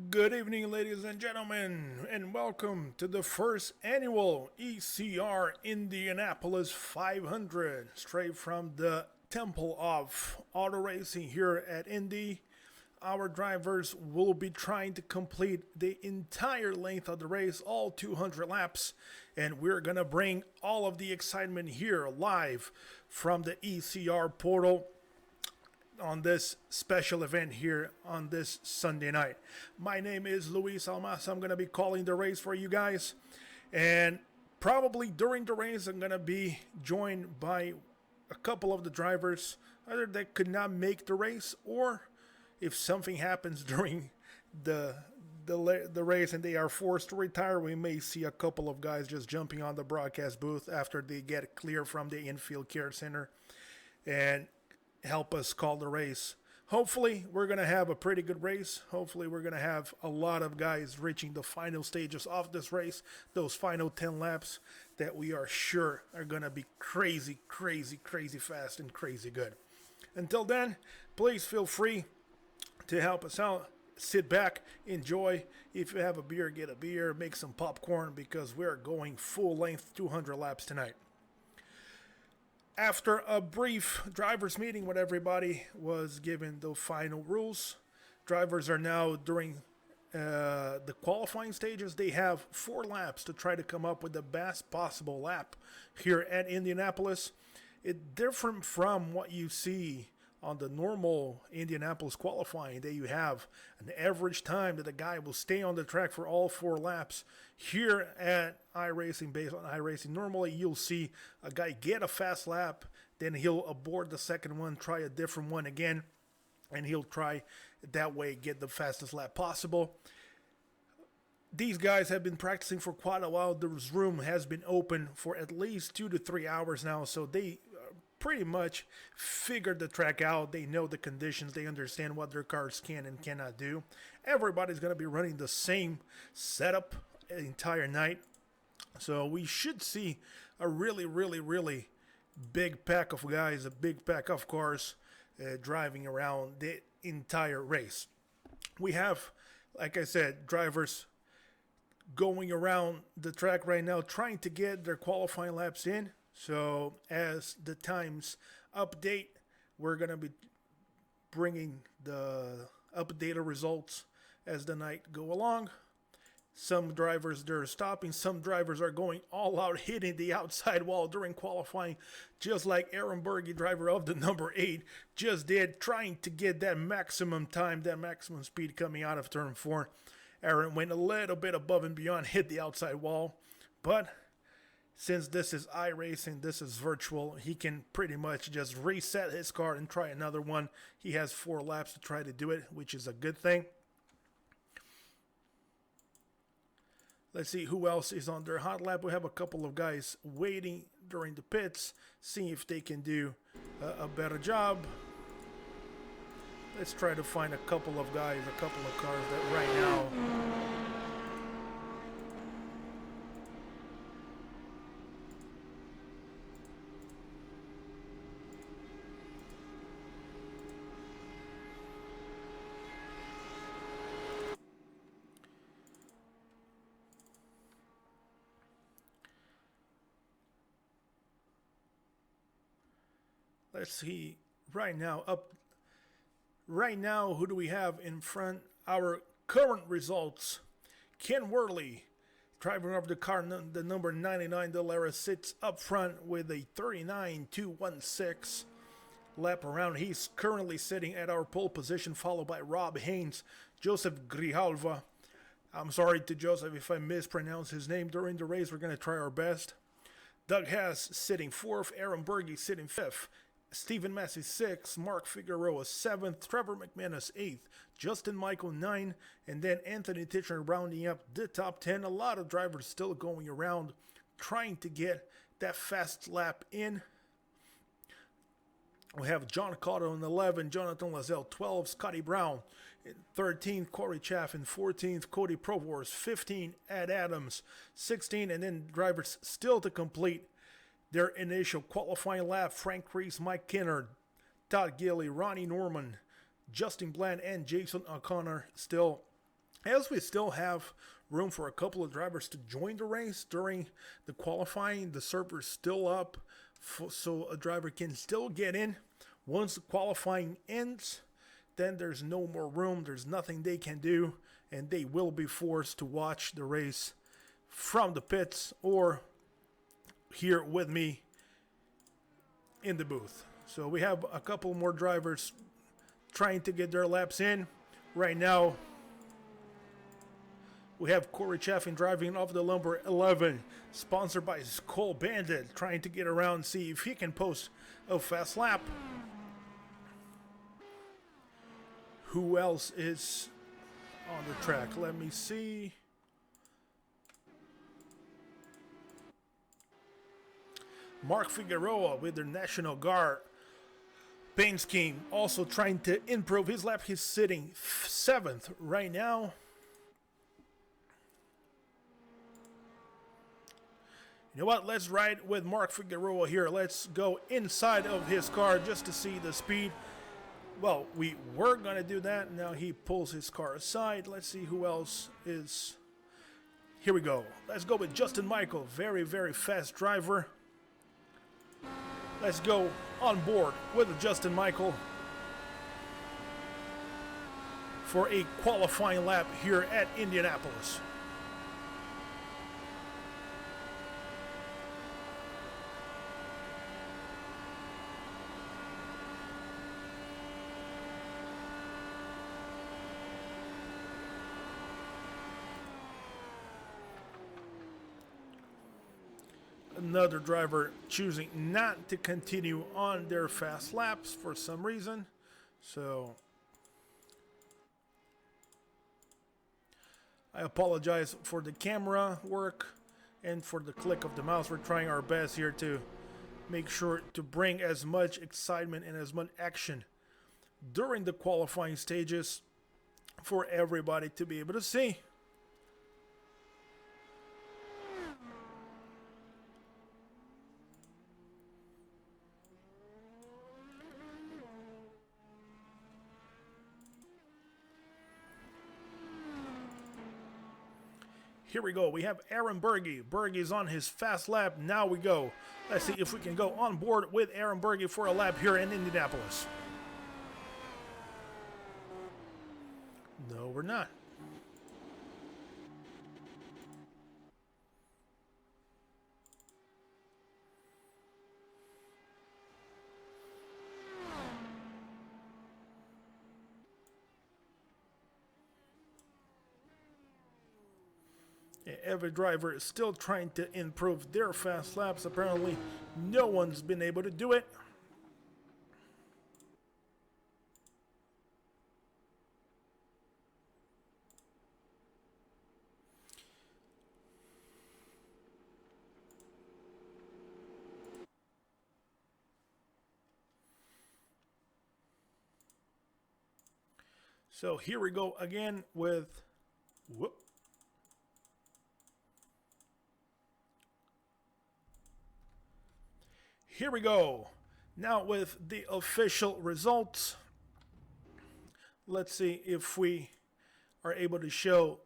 Good evening, ladies and gentlemen, and welcome to the first annual ECR Indianapolis 500, straight from the Temple of Auto Racing here at Indy. Our drivers will be trying to complete the entire length of the race, all 200 laps, and we're going to bring all of the excitement here live from the ECR portal on this special event here on this Sunday night. My name is Luis Almas. I'm going to be calling the race for you guys. And probably during the race, I'm going to be joined by a couple of the drivers, either that could not make the race, or if something happens during the race and they are forced to retire, we may see a couple of guys just jumping on the broadcast booth after they get clear from the infield care center and help us call the race. Hopefully, we're going to have a pretty good race. Hopefully, we're going to have a lot of guys reaching the final stages of this race, those final 10 laps that we are sure are going to be crazy, crazy, crazy fast and crazy good. Until then, please feel free to help us out. Sit back, enjoy. If you have a beer, get a beer, make some popcorn, because we're going full length 200 laps tonight. After a brief drivers meeting with everybody was given the final rules. Drivers are now during the qualifying stages. They have 4 laps to try to come up with the best possible lap here at Indianapolis. It's different from what you see on the normal Indianapolis qualifying, that you have an average time that the guy will stay on the track for all 4 laps. Here at iRacing, based on iRacing, normally you'll see a guy get a fast lap, then he'll abort the second one, try a different one again, and he'll try that way get the fastest lap possible. These guys have been practicing for quite a while. This room has been open for at least 2 to 3 hours now, so they pretty much figured the track out. They know the conditions. They understand what their cars can and cannot do. Everybody's going to be running the same setup the entire night. So we should see a really, really, really big pack of guys, a big pack of cars driving around the entire race. We have, like I said, drivers going around the track right now trying to get their qualifying laps in. So as the times update, we're going to be bringing the updated results as the night go along. Some drivers, they're stopping. Some drivers are going all out, hitting the outside wall during qualifying, just like Aaron Berge, driver of the number 8, just did, trying to get that maximum time, that maximum speed coming out of turn 4. Aaron went a little bit above and beyond, hit the outside wall, but since this is iRacing, this is virtual, he can pretty much just reset his car and try another one. He has 4 laps to try to do it, which is a good thing. Let's see who else is on their hot lap. We have a couple of guys waiting during the pits, seeing if they can do a better job. Let's try to find a couple of guys, a couple of cars that right now... Let's see, right now, who do we have in front? Our current results. Ken Worley, driver of the car, the number 99 Dallara, sits up front with a 39.216 lap around. He's currently sitting at our pole position, followed by Rob Haynes, Joseph Grijalva. I'm sorry to Joseph if I mispronounce his name during the race. We're going to try our best. Doug Haas sitting 4th, Aaron Berge sitting 5th. Stephen Massey 6th, Mark Figueroa 7th, Trevor McManus 8th, Justin Michael 9th, and then Anthony Titchener rounding up the top 10. A lot of drivers still going around trying to get that fast lap in. We have John Cotto in 11, Jonathan Lazelle 12, Scotty Brown in 13th, Corey Chaffin 14th, Cody Provorst 15, Ed Adams 16, and then drivers still to complete their initial qualifying lap: Frank Reese, Mike Kinnard, Todd Gilly, Ronnie Norman, Justin Bland, and Jason O'Connor still As we still have room for a couple of drivers to join the race during the qualifying, the server's still up so a driver can still get in. Once the qualifying ends, then there's no more room, there's nothing they can do, and they will be forced to watch the race from the pits or here with me in the booth. So we have a couple more drivers trying to get their laps in. Right now, we have Corey Chaffin driving off the number 11, sponsored by Skull Bandit, trying to get around and see if he can post a fast lap. Who else is on the track? Let me see. Mark Figueroa with the National Guard paint scheme, also trying to improve his lap. He's sitting 7th right now. You know what? Let's ride with Mark Figueroa here. Let's go inside of his car just to see the speed. Well, we were going to do that. Now he pulls his car aside. Let's see who else is. Here we go. Let's go with Justin Michael. Very, very fast driver. Let's go on board with Justin Michael for a qualifying lap here at Indianapolis. Another driver choosing not to continue on their fast laps for some reason. So I apologize for the camera work and for the click of the mouse. We're trying our best here to make sure to bring as much excitement and as much action during the qualifying stages for everybody to be able to see. Here we go. We have Aaron Berge. Berge's on his fast lap. Now we go. Let's see if we can go on board with Aaron Berge for a lap here in Indianapolis. No, we're not. Every driver is still trying to improve their fast laps. Apparently, no one's been able to do it. So here we go again with... Whoop. Here we go. Now with the official results. Let's see if we are able to show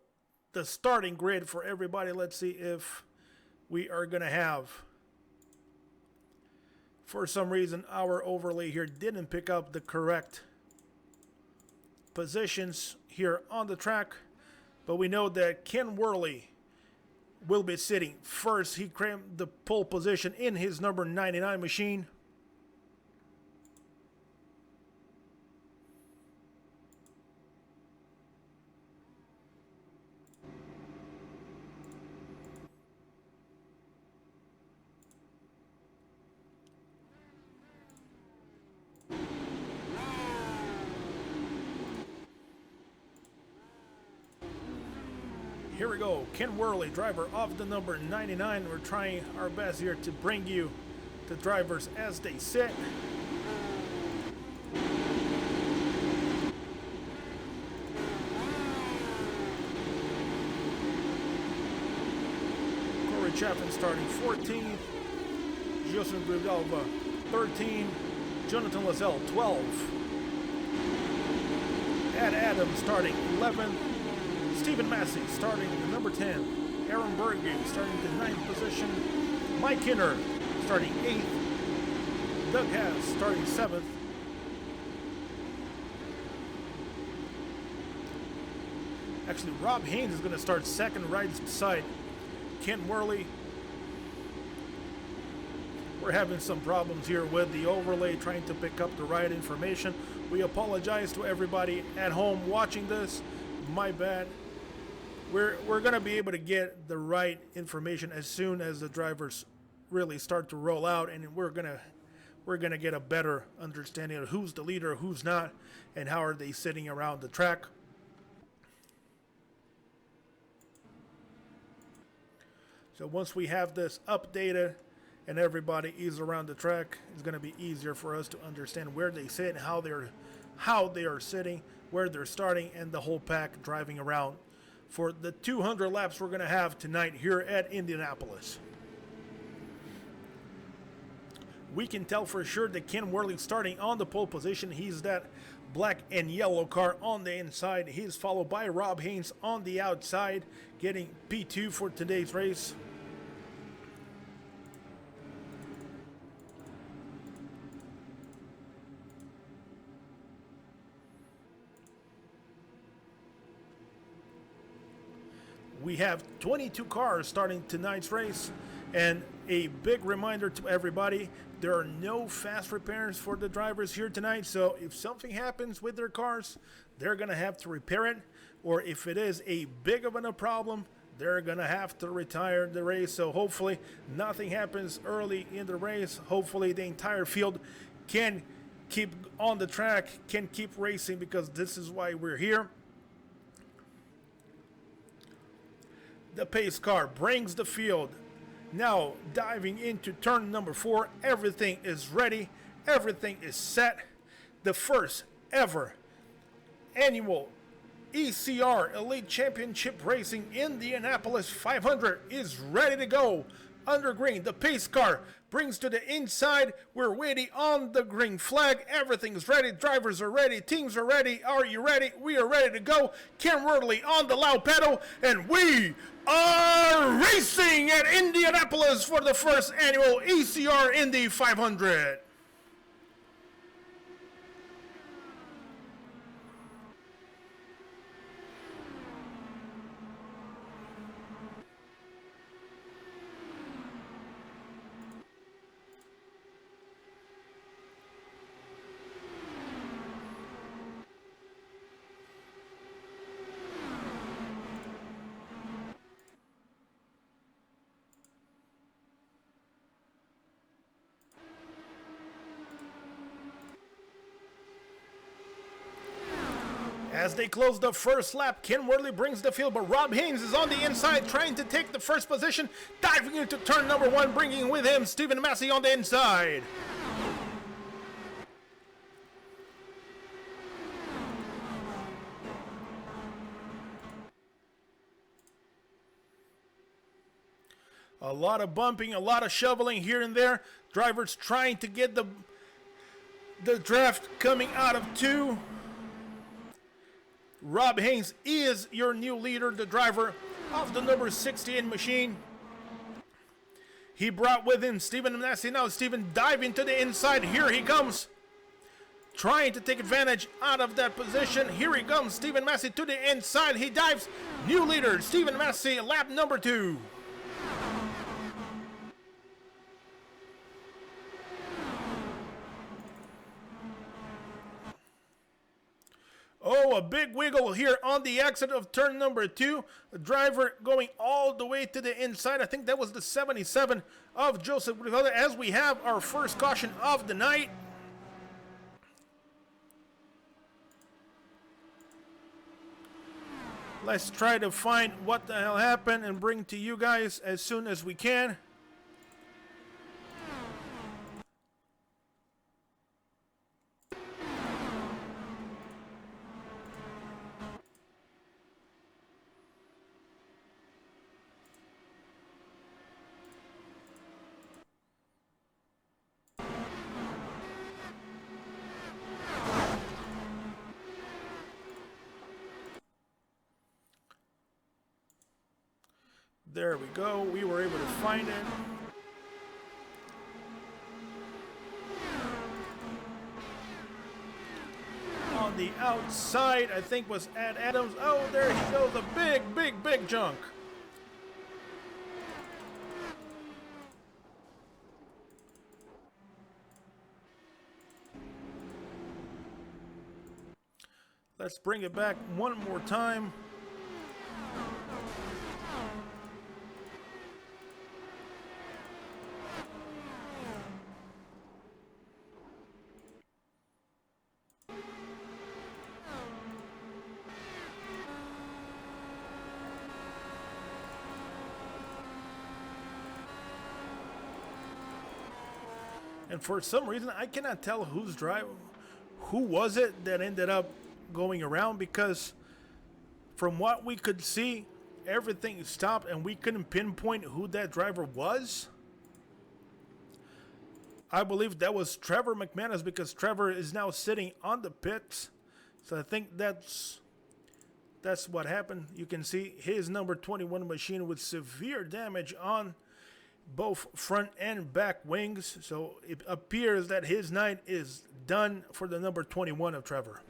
the starting grid for everybody. Let's see if we are going to have... For some reason, our overlay here didn't pick up the correct positions here on the track. But we know that Ken Worley will be sitting first. He claimed the pole position in his number 99 machine. Here we go, Ken Worley, driver of the number 99. We're trying our best here to bring you the drivers as they sit. Corey Chaffin starting 14th, Justin Gridalva 13, Jonathan Lazelle 12, Ed Adams starting 11th, Stephen Massey starting the number 10. Aaron Berge starting the 9th position. Mike Kinner starting 8th. Doug Haas starting 7th. Actually, Rob Haynes is going to start 2nd right beside Ken Worley. We're having some problems here with the overlay trying to pick up the right information. We apologize to everybody at home watching this. My bad. We're going to be able to get the right information as soon as the drivers really start to roll out, and we're going to get a better understanding of who's the leader, who's not, and how are they sitting around the track. So once we have this updated and everybody is around the track, it's going to be easier for us to understand where they sit, how they are sitting, where they're starting, and the whole pack driving around for the 200 laps we're going to have tonight here at Indianapolis. We can tell for sure that Ken Worley starting on the pole position. He's that black and yellow car on the inside. He's followed by Rob Haynes on the outside, getting P2 for today's race. We have 22 cars starting tonight's race, and a big reminder to everybody, there are no fast repairs for the drivers here tonight, so if something happens with their cars, they're going to have to repair it, or if it is a big of a problem, they're going to have to retire the race. So hopefully nothing happens early in the race. Hopefully the entire field can keep on the track, can keep racing, because this is why we're here. The pace car brings the field. Now diving into turn number 4, everything is ready, everything is set. The first ever annual ECR Elite Championship Racing Indianapolis 500 is ready to go. Under green, the pace car brings to the inside. We're waiting on the green flag. Everything's ready. Drivers are ready. Teams are ready. Are you ready? We are ready to go. Ken Worley on the loud pedal, and we are racing at Indianapolis for the first annual ECR Indy 500. As they close the first lap, Ken Worley brings the field, but Rob Haynes is on the inside trying to take the first position, diving into turn number 1, bringing with him Stephen Massey on the inside. A lot of bumping, a lot of shoveling here and there. Drivers trying to get the draft coming out of 2. Rob Haynes is your new leader, the driver of the number 68 machine. He brought with him Stephen Massey. Now Stephen diving to the inside. Here he comes, trying to take advantage out of that position. Here he comes, Stephen Massey to the inside. He dives. New leader, Stephen Massey, lap number 2. Oh, a big wiggle here on the exit of turn number 2. The driver going all the way to the inside. I think that was the 77 of Joseph Grijalva, as we have our first caution of the night. Let's try to find what the hell happened and bring to you guys as soon as we can. There we go. We were able to find it. On the outside, I think was Ed Adams. Oh, there he goes. A big junk. Let's bring it back one more time. And for some reason, I cannot tell who's driving. Who was it that ended up going around? Because from what we could see, everything stopped and we couldn't pinpoint who that driver was. I believe that was Trevor McManus, because Trevor is now sitting on the pits. So I think that's what happened. You can see his number 21 machine with severe damage on both front and back wings. So it appears that his night is done for the number 21 of Trevor.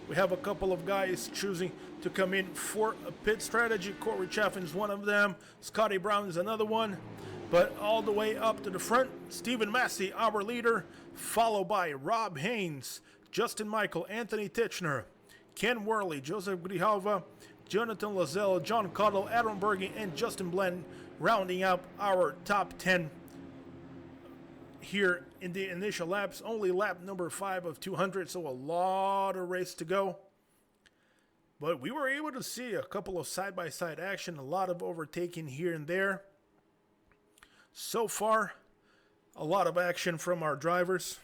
We have a couple of guys choosing to come in for a pit strategy. Corey Chaffin's one of them. Scotty Brown is another one. But all the way up to the front, Stephen Massey, our leader, followed by Rob Haynes, Justin Michael, Anthony Titchener, Ken Worley, Joseph Grijalva, Jonathan Lazelle, John Cottle, Adam Berge, and Justin Blend, rounding up our top 10 here in the initial laps. Only lap number 5 of 200, so a lot of race to go. But we were able to see a couple of side-by-side action, a lot of overtaking here and there. So far, a lot of action from our drivers.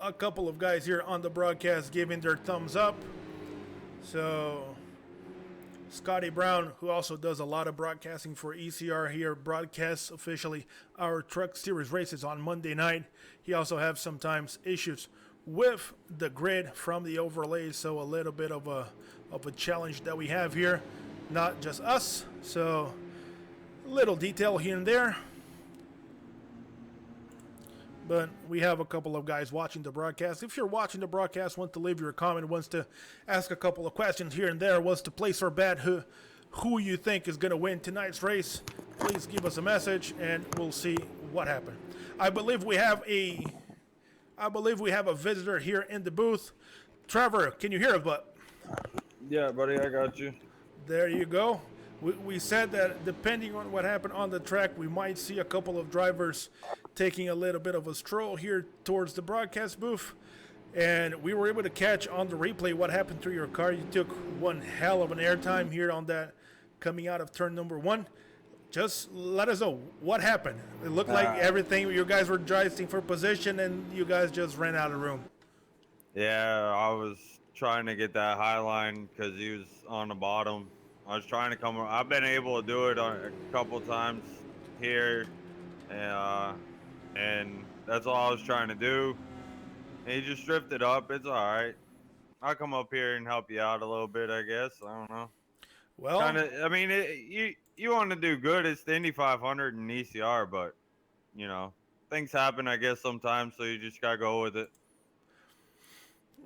A couple of guys here on the broadcast giving their thumbs up. So Scotty Brown, who also does a lot of broadcasting for ECR here, broadcasts officially our Truck Series races on Monday night. He also has sometimes issues with the grid from the overlays, so a little bit of a challenge that we have here. Not just us, so a little detail here and there. But we have a couple of guys watching the broadcast. If you're watching the broadcast, want to leave your comment, wants to ask a couple of questions here and there, wants to place or bet who you think is going to win tonight's race, please give us a message and we'll see what happened. I believe we have a visitor here in the booth. Trevor, can you hear us, bud? Yeah, buddy, I got you. There you go. We said that depending on what happened on the track, we might see a couple of drivers taking a little bit of a stroll here towards the broadcast booth. And we were able to catch on the replay what happened to your car. You took one hell of an airtime here on that coming out of turn number 1. Just let us know what happened. It looked like everything, you guys were driving for position and you guys just ran out of room. Yeah, I was trying to get that high line because he was on the bottom. I was trying to come. I've been able to do it a couple times here, and that's all I was trying to do. And he just drifted up. It's all right. I'll come up here and help you out a little bit, I guess. I don't know. Well, I mean, you want to do good. It's the Indy 500 and ECR, but you know, things happen, I guess, sometimes. So you just gotta go with it.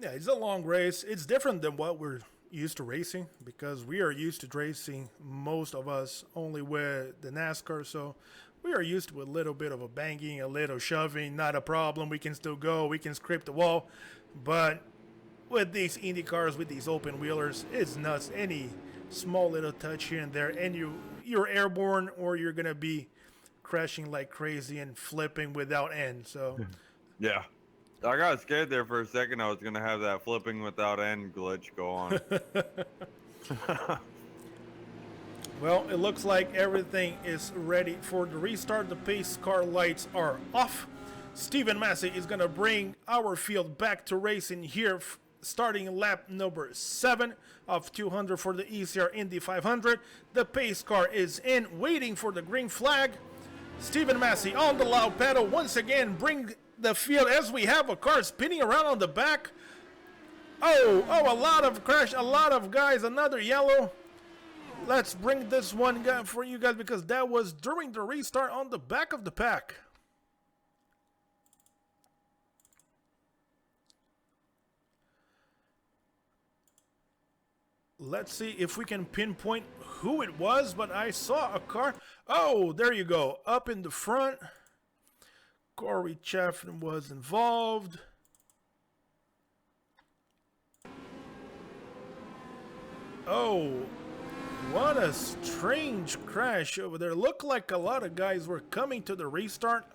Yeah, it's a long race. It's different than what we're used to racing, because we are used to racing, most of us, only with the NASCAR. So we are used to a little bit of a banging, a little shoving, not a problem. We can still go, we can scrape the wall. But with these Indy cars, with these open wheelers, it's nuts. Any small little touch here and there, and you're airborne, or you're gonna be crashing like crazy and flipping without end. So yeah, I got scared there for a second. I was gonna have that flipping without end glitch go on. Well, it looks like everything is ready for the restart. The pace car lights are off. Stephen Massey is going to bring our field back to racing here starting lap number 7 of 200 for the ECR Indy 500. The pace car is in, waiting for the green flag. Stephen Massey on the loud pedal once again, bring the field as we have a car spinning around on the back. Oh, a lot of crash, a lot of guys, another yellow. Let's bring this one guy for you guys because that was during the restart on the back of the pack. Let's see if we can pinpoint who it was, but I saw a car. Oh, there you go, up in the front. Corey Chaffin was involved. Oh, what a strange crash over there. Looked like a lot of guys were coming to the restart.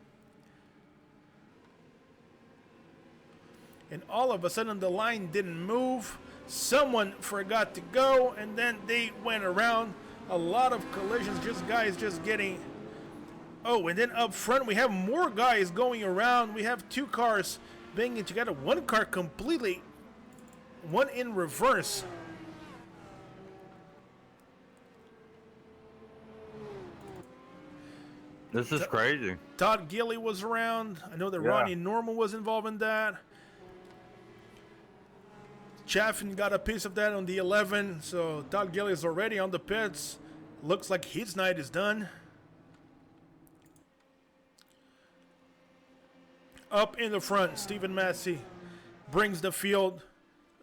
And all of a sudden the line didn't move. Someone forgot to go and then they went around. A lot of collisions, just guys just getting... Oh, and then up front we have more guys going around. We have 2 cars banging together. One car completely, one in reverse. This is crazy. Todd Gilly was around. I know that Ronnie Norman was involved in that. Chaffin got a piece of that on the 11. So Todd Gilly is already on the pits. Looks like his night is done. Up in the front, Stephen Massey brings the field.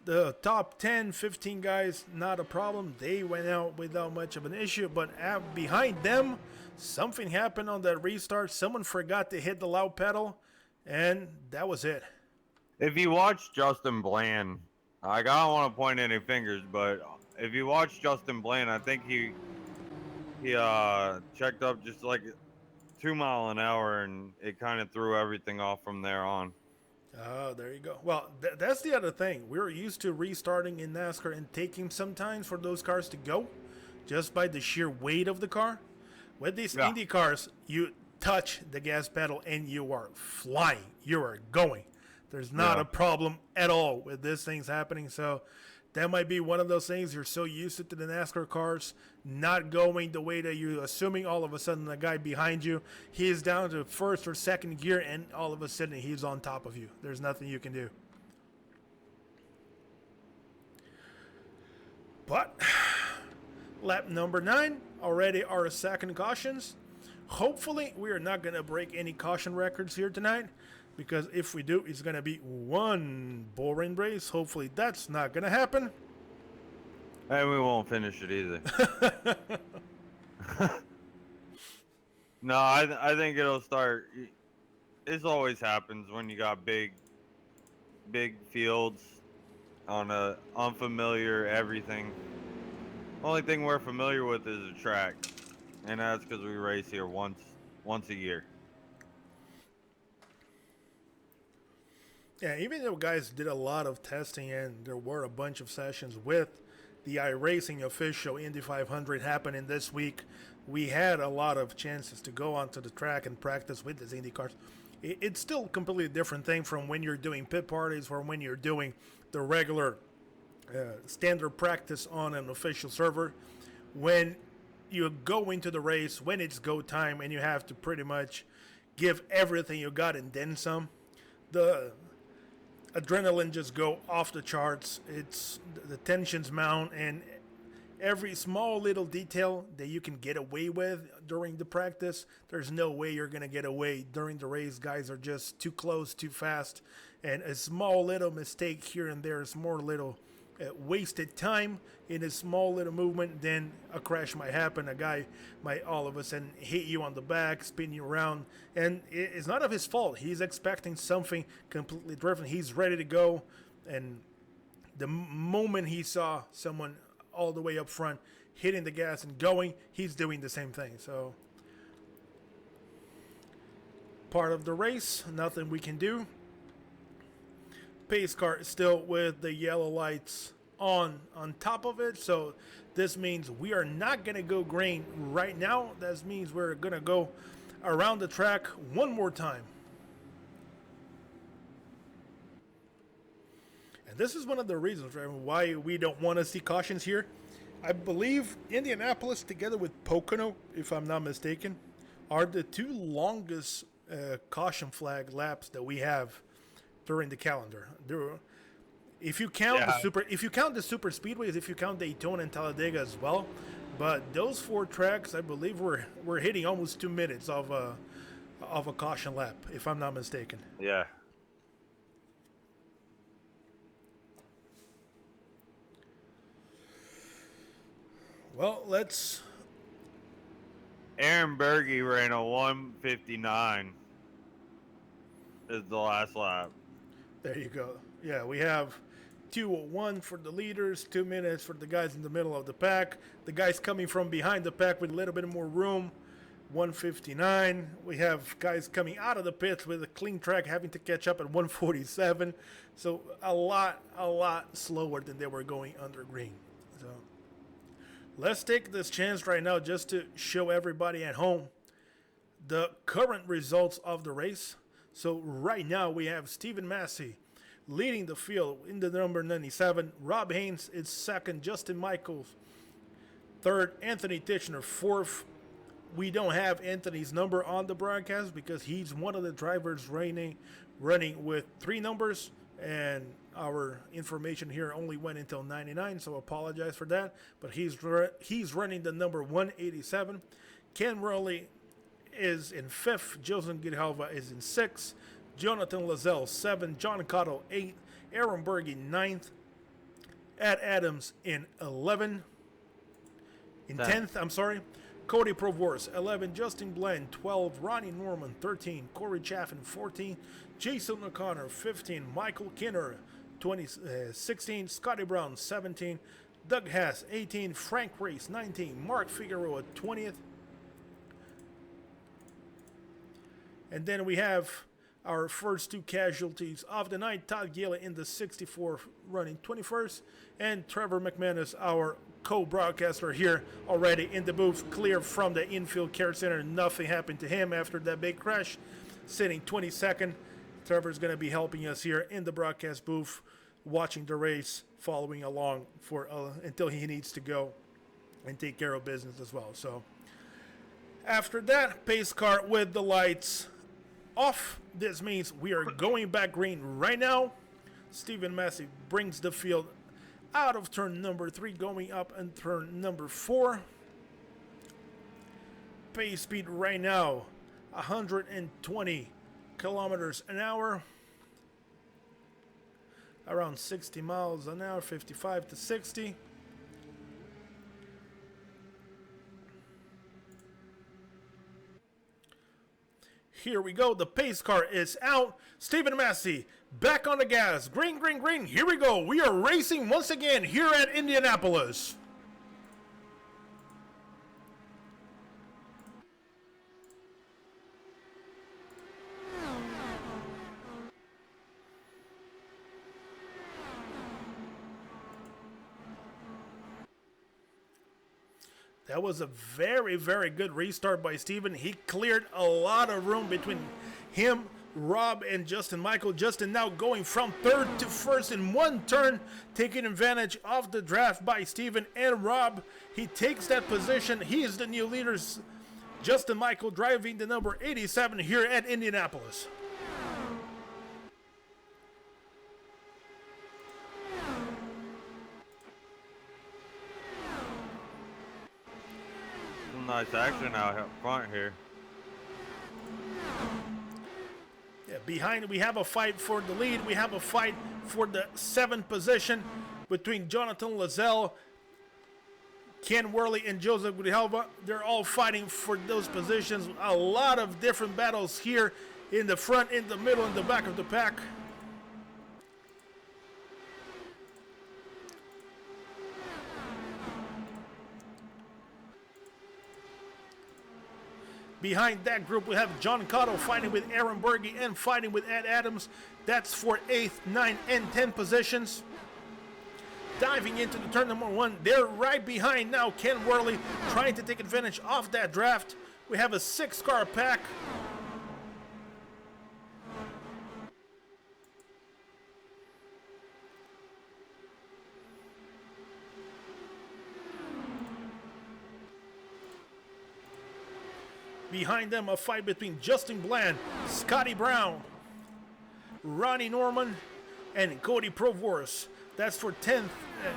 The top 10, 15 guys, not a problem. They went out without much of an issue. But behind them, something happened on that restart. Someone forgot to hit the loud pedal, and that was it. If you watch Justin Bland, I don't want to point any fingers, but if you watch Justin Bland, I think he checked up just like 2 miles an hour, and it kind of threw everything off from there on. Oh, there you go. Well, that's the other thing. We're used to restarting in NASCAR and taking some time for those cars to go just by the sheer weight of the car. With these Indy cars, you touch the gas pedal and you are flying. You are going. There's not a problem at all with these things happening. So that might be one of those things. You're so used to the NASCAR cars not going the way that you're assuming. All of a sudden, the guy behind you, he is down to first or second gear, and all of a sudden, he's on top of you. There's nothing you can do. But lap number 9, already our second cautions. Hopefully, we are not going to break any caution records here tonight, because if we do, it's going to be one boring race. Hopefully, that's not going to happen. And we won't finish it either. No, I think it'll start. This always happens when you got big fields on a unfamiliar everything. Only thing we're familiar with is the track, and that's because we race here once a year. Yeah, even though guys did a lot of testing and there were a bunch of sessions with the iRacing official Indy 500 happening this week, we had a lot of chances to go onto the track and practice with these Indy cars. It's still a completely different thing from when you're doing pit parties or when you're doing the regular standard practice on an official server. When you go into the race, when it's go time and you have to pretty much give everything you got and then some, the adrenaline just go off the charts. It's the tensions mount, and every small little detail that you can get away with during the practice, there's no way you're gonna get away during the race. Guys are just too close, too fast, and a small little mistake here and there is more little wasted time in a small little movement. Then a crash might happen. A guy might all of a sudden hit you on the back, spin you around, and it's not of his fault. He's expecting something completely different. He's ready to go, and the moment he saw someone all the way up front hitting the gas and going, he's doing the same thing. So part of the race, nothing we can do. Pace car is still with the yellow lights on top of it, so this means we are not going to go green right now. That means we're going to go around the track one more time. This is one of the reasons, right, why we don't want to see cautions here. I believe Indianapolis, together with Pocono, if I'm not mistaken, are the two longest caution flag laps that we have during the calendar. If you count Yeah. if you count the super speedways, if you count Daytona and Talladega as well, but those 4 tracks, I believe we're hitting almost 2 minutes of a caution lap, if I'm not mistaken. Yeah. Well, let's. Aaron Berge ran a 1:59. Is the last lap. There you go. Yeah, we have 2:01 for the leaders, 2 minutes for the guys in the middle of the pack. The guys coming from behind the pack with a little bit more room, 1:59. We have guys coming out of the pits with a clean track having to catch up at 1:47. So a lot slower than they were going under green. So let's take this chance right now just to show everybody at home the current results of the race. So right now we have Stephen Massey leading the field in the number 97. Rob Haynes is second. Justin Michaels third. Anthony Titchener fourth. We don't have Anthony's number on the broadcast because he's one of the drivers running with 3 numbers, and our information here only went until 99, so apologize for that. But he's running the number 187. Ken Rowley is in 5th. Joseph Grijalva is in 6th. Jonathan Lazelle 7th. John Cotto 8th. Aaron Berge 9th. Ed Adams in 11. In 10th, I'm sorry. Cody Provorce 11. Justin Glenn 12. Ronnie Norman 13. Corey Chaffin 14. Jason O'Connor 15. Michael Kinner 16. Scotty Brown 17. Doug Haas 18. Frank Race 19. Mark Figueroa 20th. And then we have our first 2 casualties of the night. Todd Gila in the 64 running 21st. And Trevor McManus, our co-broadcaster here already in the booth, clear from the infield care center. Nothing happened to him after that big crash. Sitting 22nd. Trevor's going to be helping us here in the broadcast booth, watching the race, following along for until he needs to go and take care of business as well. So after that, pace car with the lights off. This means we are going back green right now. Stephen Massey brings the field out of turn number 3, going up in turn number 4. Pace speed right now, 120 kilometers an hour. Around 60 miles an hour, 55 to 60. Here we go. The pace car is out. Stephen Massey back on the gas. Green, green, green. Here we go. We are racing once again here at Indianapolis. That was a very, very good restart by Steven. He cleared a lot of room between him, Rob, and Justin Michael. Justin now going from 3rd to 1st in one turn, taking advantage of the draft by Steven and Rob. He takes that position. He is the new leaders. Justin Michael driving the number 87 here at Indianapolis. Nice action out front here. Yeah, behind we have a fight for the lead. We have a fight for the 7th position between Jonathan Lazelle, Ken Worley, and Joseph Grijalva. They're all fighting for those positions. A lot of different battles here in the front, in the middle, in the back of the pack. Behind that group, we have John Cotto fighting with Aaron Berge and fighting with Ed Adams. That's for 8th, 9th, and 10th positions. Diving into the turn number 1, they're right behind now Ken Worley, trying to take advantage of that draft. We have a 6-car pack. Behind them, a fight between Justin Bland, Scotty Brown, Ronnie Norman, and Cody Provorus. That's for 10,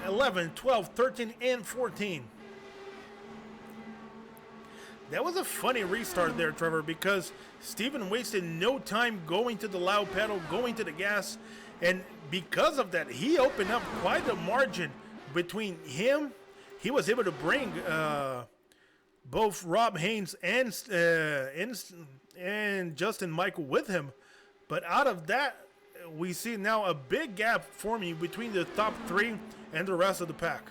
11, 12, 13, and 14. That was a funny restart there, Trevor, because Steven wasted no time going to the loud pedal, going to the gas, and because of that, he opened up quite a margin between him. He was able to bring both Rob Haynes and Justin Michael with him. But out of that, we see now a big gap forming between the top 3 and the rest of the pack.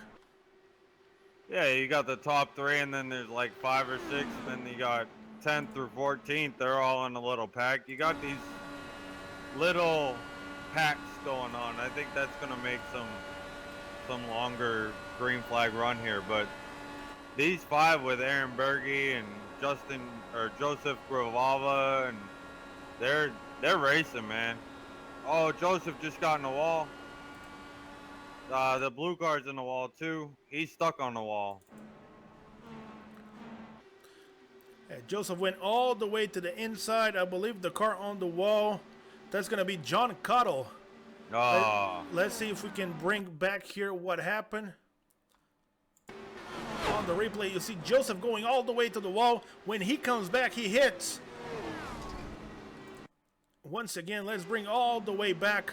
Yeah, you got the top 3, and then there's like 5 or 6, and then you got 10th through 14th. They're all in a little pack. You got these little packs going on. I think that's going to make some longer green flag run here. But these 5 with Aaron Berge and Joseph Gravava, and they're racing, man. Oh, Joseph just got in the wall. The blue car's in the wall too. He's stuck on the wall. And Joseph went all the way to the inside. I believe the car on the wall, that's going to be John Cottle. Oh. Let's see if we can bring back here what happened. On the replay, you see Joseph going all the way to the wall. When he comes back, he hits. Once again, let's bring all the way back.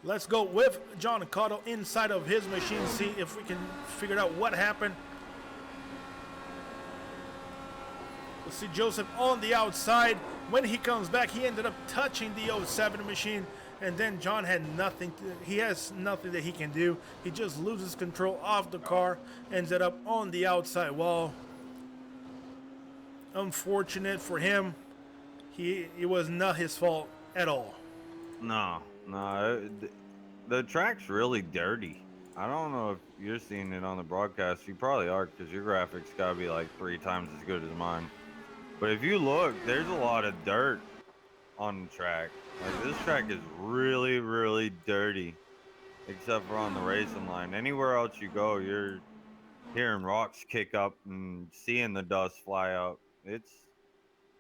Let's go with John Cottle inside of his machine, see if we can figure out what happened. We'll see Joseph on the outside. When he comes back, he ended up touching the 07 machine, and then John had nothing. He has nothing that he can do. He just loses control of the car, ends up on the outside wall. Unfortunate for him. It was not his fault at all. No, the track's really dirty. I don't know if you're seeing it on the broadcast. You probably are, because your graphics gotta be like 3 times as good as mine. But if you look, there's a lot of dirt on the track. Like, this track is really, really dirty, except for on the racing line. Anywhere else you go, you're hearing rocks kick up and seeing the dust fly up.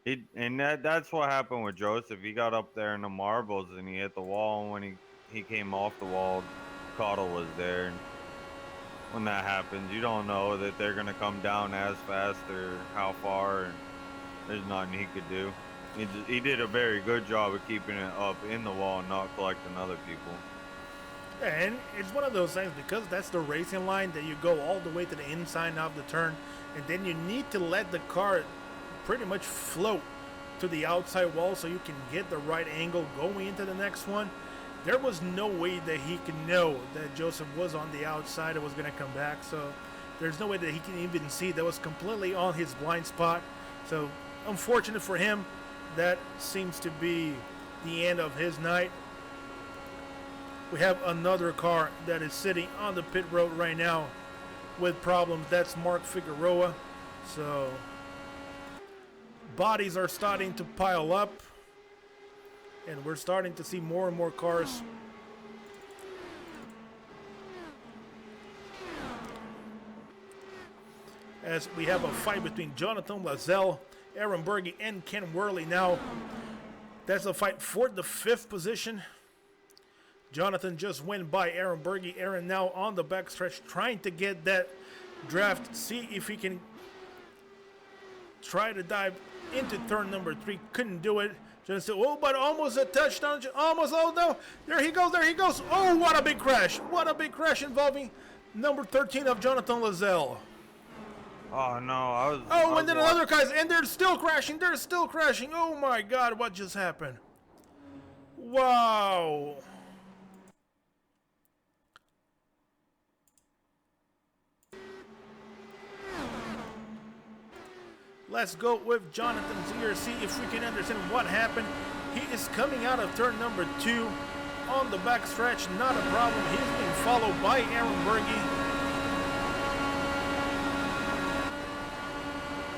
That's what happened with Joseph. He got up there in the marbles and he hit the wall, and when he came off the wall, Cottle was there. And when that happens, you don't know that they're gonna come down as fast or how far, and there's nothing he could do. He did a very good job of keeping it up in the wall and not collecting other people. And it's one of those things, because that's the racing line, that you go all the way to the inside of the turn, and then you need to let the car pretty much float to the outside wall so you can get the right angle going into the next one. There was no way that he could know that Joseph was on the outside and was going to come back, so there's no way that he can even see. That was completely on his blind spot. So unfortunate for him. That seems to be the end of his night. We have another car that is sitting on the pit road right now with problems. That's Mark Figueroa. So bodies are starting to pile up, and we're starting to see more and more cars. As we have a fight between Jonathan Lazelle, Aaron Berge, and Ken Worley now. That's a fight for the 5th position. Jonathan just went by Aaron Berge. Aaron now on the backstretch trying to get that draft. See if he can try to dive into turn number 3. Couldn't do it. Just oh, but almost a touchdown. Almost. Oh no! There he goes. There he goes. Oh, what a big crash! What a big crash involving number 13 of Jonathan Lazelle. Oh no! And then another guy's, and they're still crashing. They're still crashing. Oh my God! What just happened? Wow! Let's go with Jonathan's ear, see if we can understand what happened. He is coming out of turn number 2 on the back stretch. Not a problem. He's being followed by Aaron Berge.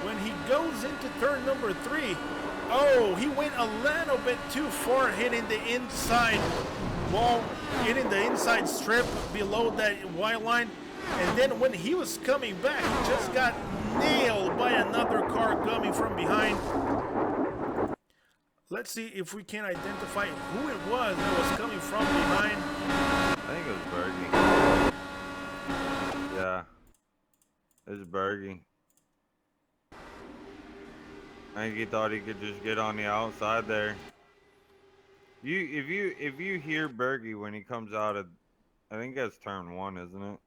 When he goes into turn number 3, oh, he went a little bit too far, hitting the inside wall, hitting the inside strip below that white line. And then when he was coming back, he just got nailed by another car coming from behind. Let's see if we can identify who it was that was coming from behind. I think it was Bergie. Yeah. It was Bergie. I think he thought he could just get on the outside there. If you hear Bergie when he comes out of, I think that's turn 1, isn't it?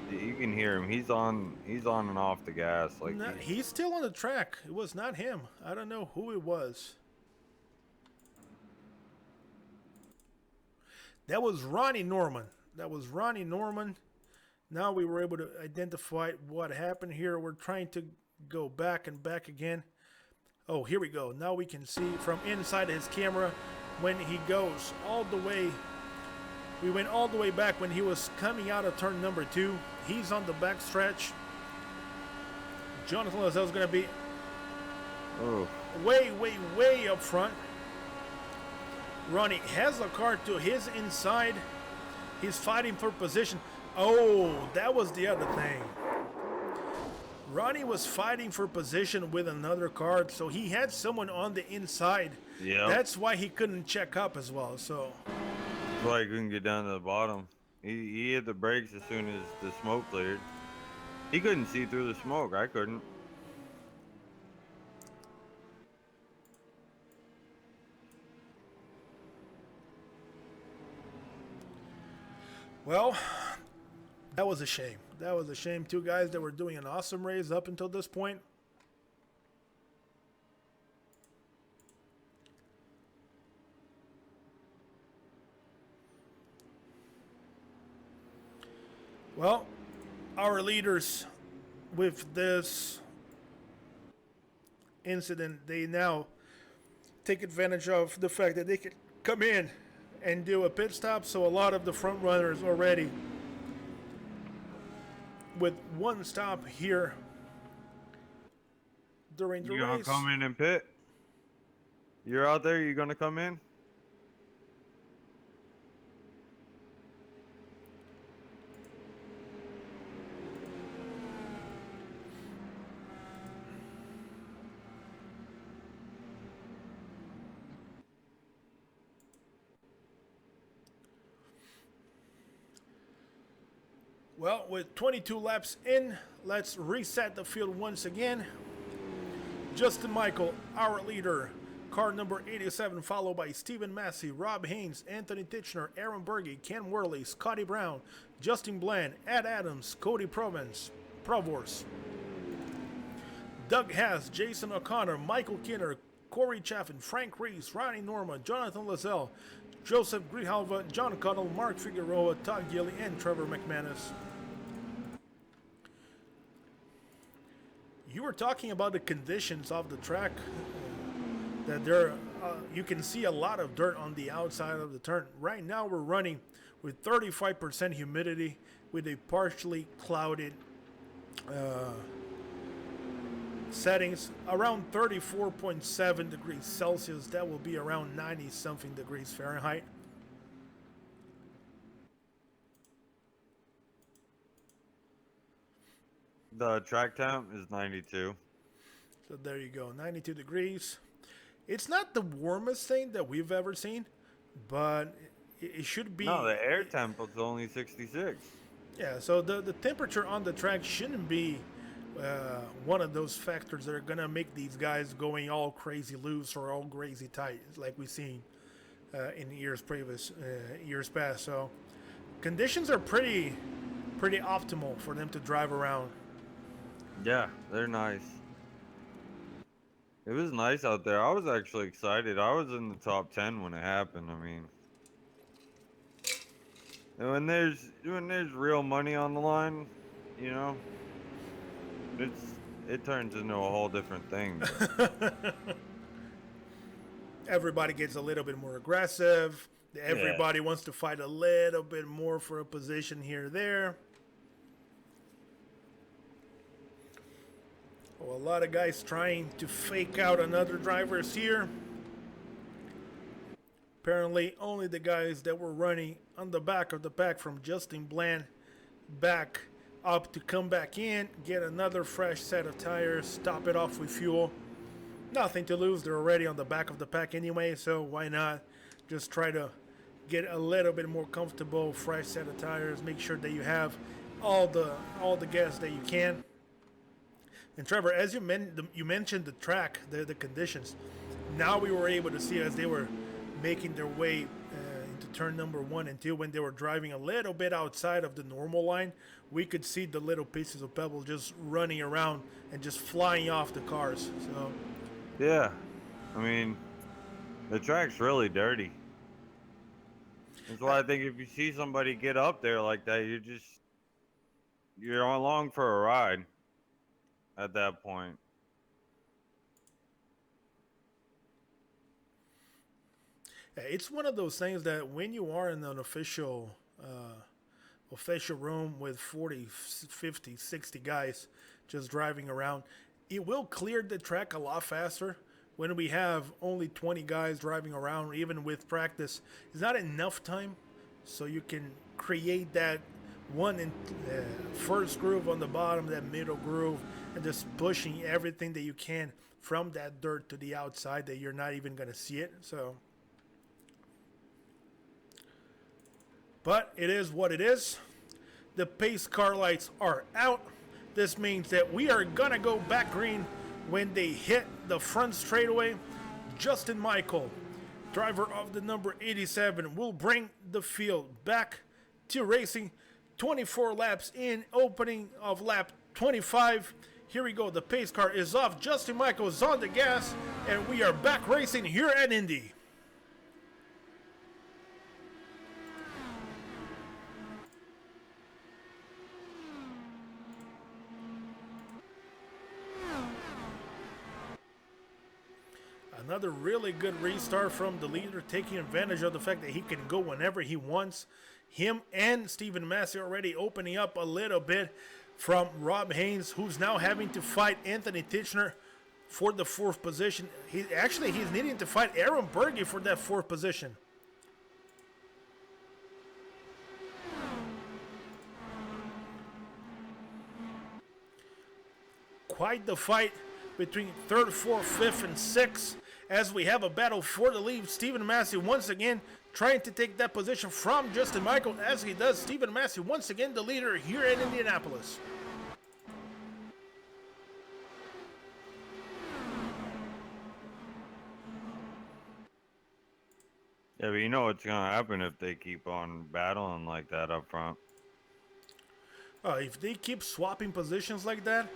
You can hear him. He's on and off the gas. Like No, he's still on the track. It was not him. I don't know who it was. That was Ronnie Norman. Now we were able to identify what happened here. We're trying to go back and back again. Oh, here we go. Now we can see from inside his camera when he goes all the way. We went all the way back when he was coming out of turn number 2. He's on the back stretch. Jonathan Lazelle's going to be way up front. Ronnie has a car to his inside. He's fighting for position. Oh, that was the other thing. Ronnie was fighting for position with another car, so he had someone on the inside. Yeah. That's why he couldn't check up as well. So that's why he couldn't get down to the bottom. He hit the brakes as soon as the smoke cleared. He couldn't see through the smoke. I couldn't. well, that was a shame. That was a shame. Two guys that were doing an awesome race up until this point. Well, our leaders with this incident, they now take advantage of the fact that they could come in and do a pit stop. So a lot of the front runners already with one stop here during the race. You gonna come in and pit? You're out there, you gonna come in? Well, with 22 laps in, let's reset the field once again. Justin Michael, our leader. Car number 87, followed by Stephen Massey, Rob Haynes, Anthony Titchener, Aaron Berge, Ken Worley, Scotty Brown, Justin Bland, Ed Adams, Cody Provors, Doug Haas, Jason O'Connor, Michael Kinner, Corey Chaffin, Frank Reese, Ronnie Norman, Jonathan Lazelle, Joseph Grijalva, John Connell, Mark Figueroa, Todd Gilly, and Trevor McManus. You were talking about the conditions of the track, that there you can see a lot of dirt on the outside of the turn. Right now we're running with 35% humidity with a partially clouded settings around 34.7 degrees Celsius. That will be around 90 something degrees Fahrenheit. The track temp is 92. So there you go, 92 degrees. It's not the warmest thing that we've ever seen, but it should be. No, the air temp is only 66. Yeah, so the temperature on the track shouldn't be one of those factors that are going to make these guys going all crazy loose or all crazy tight, like we've seen in years past. So conditions are pretty optimal for them to drive around. Yeah, they're nice. It was nice out there. I was actually excited. I was in the top 10 when it happened. I mean, and when there's real money on the line, you know, it turns into a whole different thing. Everybody gets a little bit more aggressive. Everybody wants to fight a little bit more for a position here or there. Well, a lot of guys trying to fake out another drivers here. Apparently, only the guys that were running on the back of the pack from Justin Bland back up to come back in, get another fresh set of tires, top it off with fuel. Nothing to lose. They're already on the back of the pack anyway, so why not just try to get a little bit more comfortable, fresh set of tires. Make sure that you have all the gas that you can. And Trevor, as you mentioned the track, the conditions. Now we were able to see as they were making their way into turn number 1 and 2, when they were driving a little bit outside of the normal line, we could see the little pieces of pebble just running around and just flying off the cars. So Yeah, I mean, the track's really dirty. That's why I think if you see somebody get up there like that, you're along for a ride at that point. it's one of those things that when you are in an official room with 40, 50, 60 guys just driving around, it will clear the track a lot faster. When we have only 20 guys driving around, even with practice, it's not enough time, so you can create that first groove on the bottom, that middle groove, and just pushing everything that you can from that dirt to the outside that you're not even going to see it. So, but it is what it is. The pace car lights are out. This means that we are going to go back green when they hit the front straightaway. Justin Michael, driver of the number 87, will bring the field back to racing. 24 laps in, opening of lap 25. Here we go. The pace car is off. Justin Michael is on the gas, and we are back racing here at Indy. Another really good restart from the leader, taking advantage of the fact that he can go whenever he wants. Him and Stephen Massey already opening up a little bit from Rob Haynes, who's now having to fight Anthony Titchener for the 4th position. He's needing to fight Aaron Berge for that 4th position. Quite the fight between 3rd, 4th, 5th, and 6th as we have a battle for the lead. Stephen Massey once again trying to take that position from Justin Michael. As he does, Stephen Massey once again the leader here in Indianapolis. Yeah, but you know what's going to happen if they keep on battling like that up front. If they keep swapping positions like that,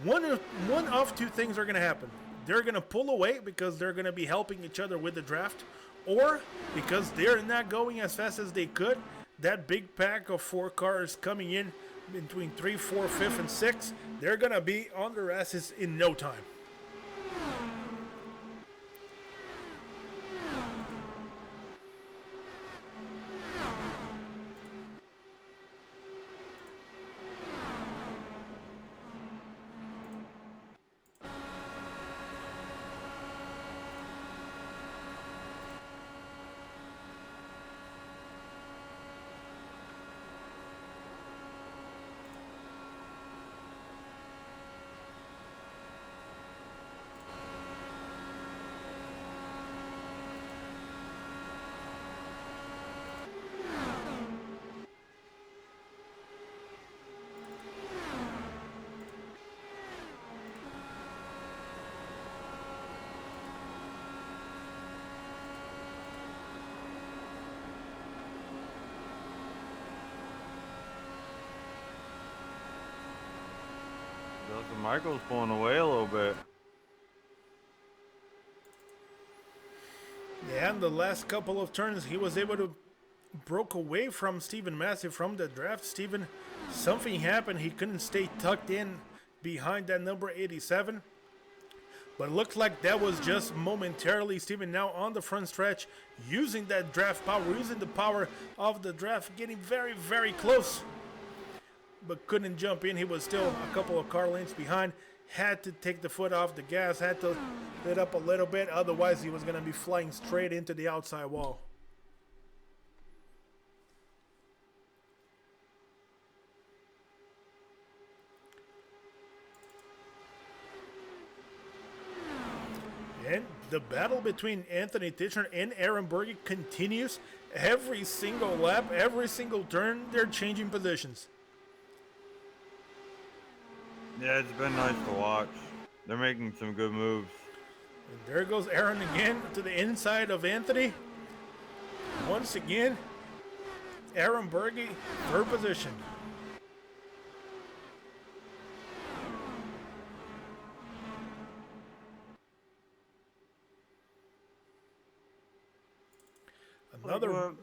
one of two things are going to happen. They're going to pull away because they're going to be helping each other with the draft, or because they're not going as fast as they could, that big pack of 4 cars coming in between 3, 4, 5th, and 6th, they're going to be on their asses in no time. Justin Michael's pulling away a little bit. Yeah, in the last couple of turns, he was able to broke away from Stephen Massey from the draft. Stephen, something happened. He couldn't stay tucked in behind that number 87. But it looked like that was just momentarily. Stephen now on the front stretch, using that draft power, using the power of the draft, getting very, very close. But couldn't jump in. He was still a couple of car lengths behind. Had to take the foot off the gas, had to let up a little bit. Otherwise, he was going to be flying straight into the outside wall. And the battle between Anthony Titchener and Aaron Berge continues. Every single lap, every single turn, they're changing positions. Yeah, it's been nice to watch. They're making some good moves. And there goes Aaron again to the inside of Anthony. Once again, Aaron Berge, third position. Another. Well,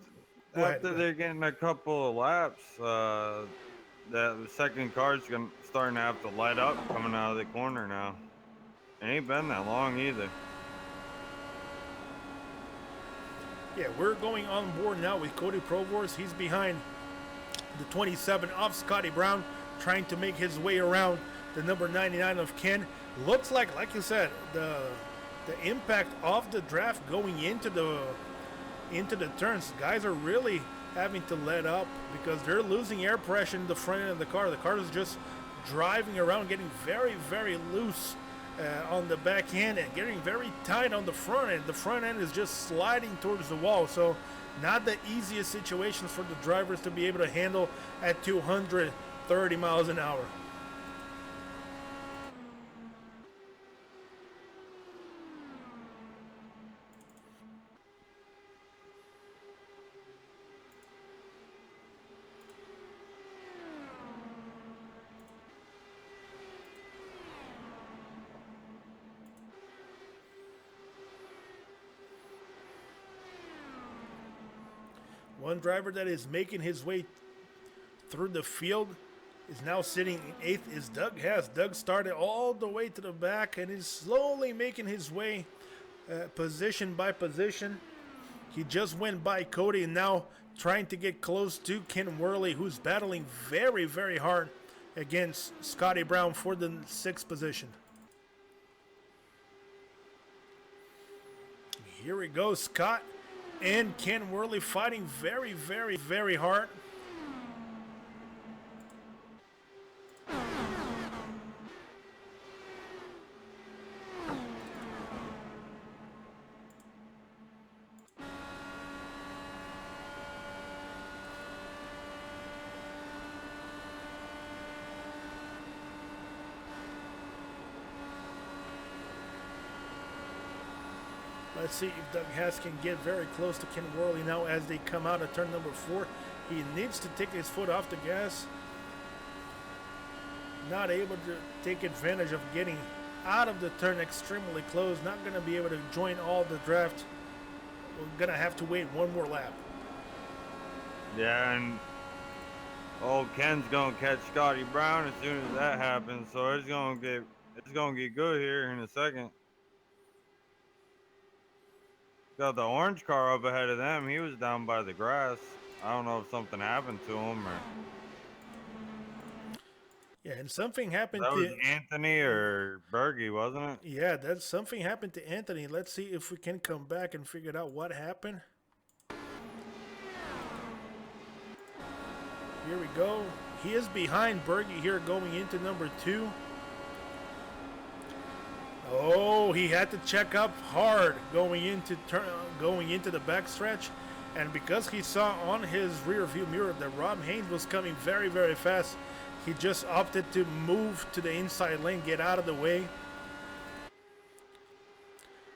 Go ahead. after they're getting a couple of laps, the second car's starting to have to light up coming out of the corner now. It ain't been that long either. Yeah, we're going on board now with Cody Provorst. He's behind the 27 of Scotty Brown, trying to make his way around the number 99 of Ken. Looks like you said, the impact of the draft going into the turns, guys are really having to let up because they're losing air pressure in the front end of the car. The car is just driving around, getting very, very loose on the back end and getting very tight on the front end. The front end is just sliding towards the wall. So not the easiest situations for the drivers to be able to handle at 230 miles an hour. One driver that is making his way through the field is now sitting in 8th is Doug Hess. Doug started all the way to the back and is slowly making his way position by position. He just went by Cody and now trying to get close to Ken Worley, who's battling very, very hard against Scotty Brown for the 6th position. Here we go, Scott and Ken Worley fighting very, very, very hard. Let's see if Doug Hess can get very close to Ken Worley now as they come out of turn number 4. He needs to take his foot off the gas. Not able to take advantage of getting out of the turn extremely close. Not going to be able to join all the draft. We're going to have to wait one more lap. Yeah, and Ken's gonna catch Scotty Brown as soon as that happens, so it's gonna get good here in a second. Got the orange car up ahead of them. He was down by the grass. I don't know if something happened to him or. Yeah, and something happened That was to Anthony or Berge, wasn't it? Yeah, that's something happened to Anthony. Let's see if we can come back and figure out what happened. Here we go. He is behind Berge here going into number 2. Oh, he had to check up hard going into the backstretch, and because he saw on his rear view mirror that Rob Haynes was coming very, very fast, he just opted to move to the inside lane, get out of the way.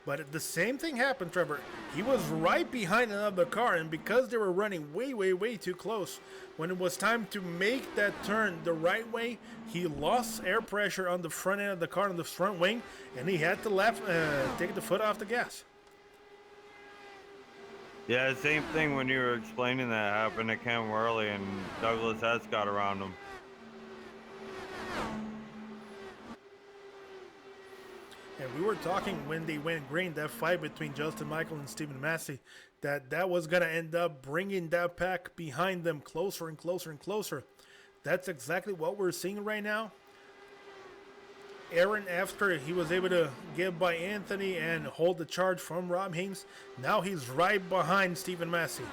But the same thing happened, Trevor. He was right behind another car, and because they were running way, way, way too close, when it was time to make that turn the right way, he lost air pressure on the front end of the car, on the front wing, and he had to take the foot off the gas. Yeah, same thing when you were explaining that happened to Ken Worley and Douglas Hess got around him. And we were talking when they went green, that fight between Justin Michael and Stephen Massey, that was going to end up bringing that pack behind them closer and closer and closer. That's exactly what we're seeing right now. Aaron, after he was able to get by Anthony and hold the charge from Rob Haynes, now he's right behind Stephen Massey.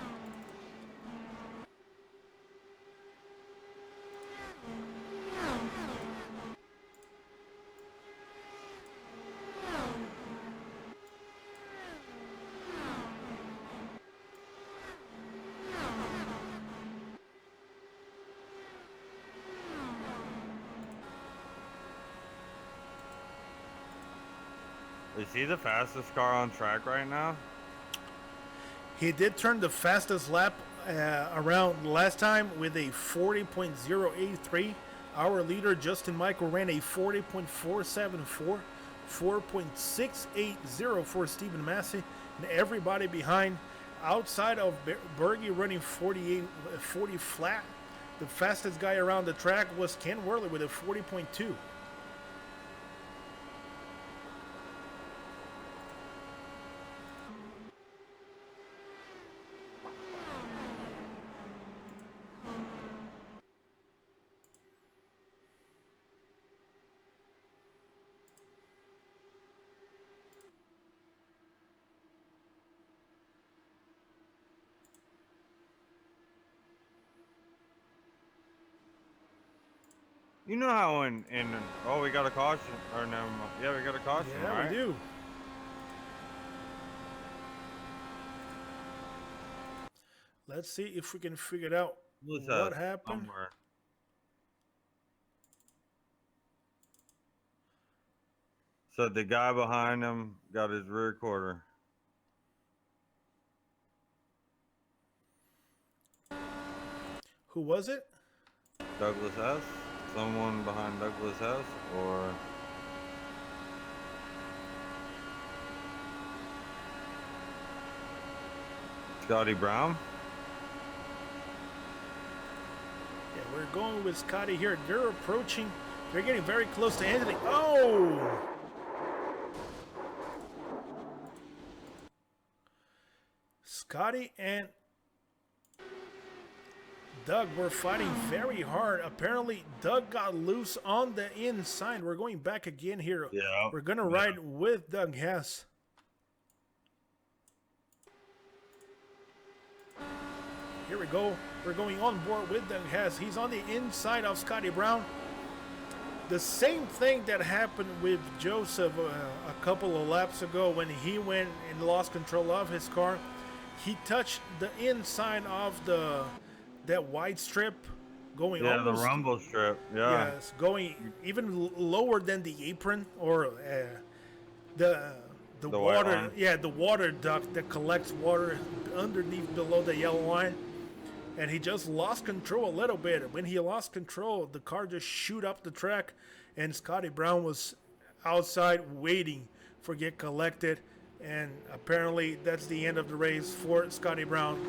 Is he the fastest car on track right now? He did turn the fastest lap around last time with a 40.083. Our leader, Justin Michael, ran a 40.474, 4.680 for Stephen Massey, and everybody behind outside of Berge running 40 flat. The fastest guy around the track was Ken Worley with a 40.2. You know how in oh, we got a caution, or no, yeah, we got a caution, Yeah, right? we do. Let's see if we can figure out What's what that happened. somewhere? So the guy behind him got his rear quarter. Who was it? Douglas S. Someone behind Douglas S. Or Scotty Brown. Yeah, we're going with Scotty here. They're approaching. They're getting very close to Anthony. Oh! Scotty and Doug were fighting very hard. Apparently, Doug got loose on the inside. We're going back again here. Yeah. We're going to ride with Doug Hess. Here we go. We're going on board with Doug Hess. He's on the inside of Scotty Brown. The same thing that happened with Joseph a couple of laps ago when he went and lost control of his car. He touched the inside of that white strip, going almost, the rumble strip. Yeah. yes, going even lower than the apron or the white water. line. Yeah, the water duct that collects water underneath below the yellow line. And he just lost control a little bit. When he lost control, the car just shoot up the track, and Scotty Brown was outside waiting for get collected. And apparently that's the end of the race for Scotty Brown,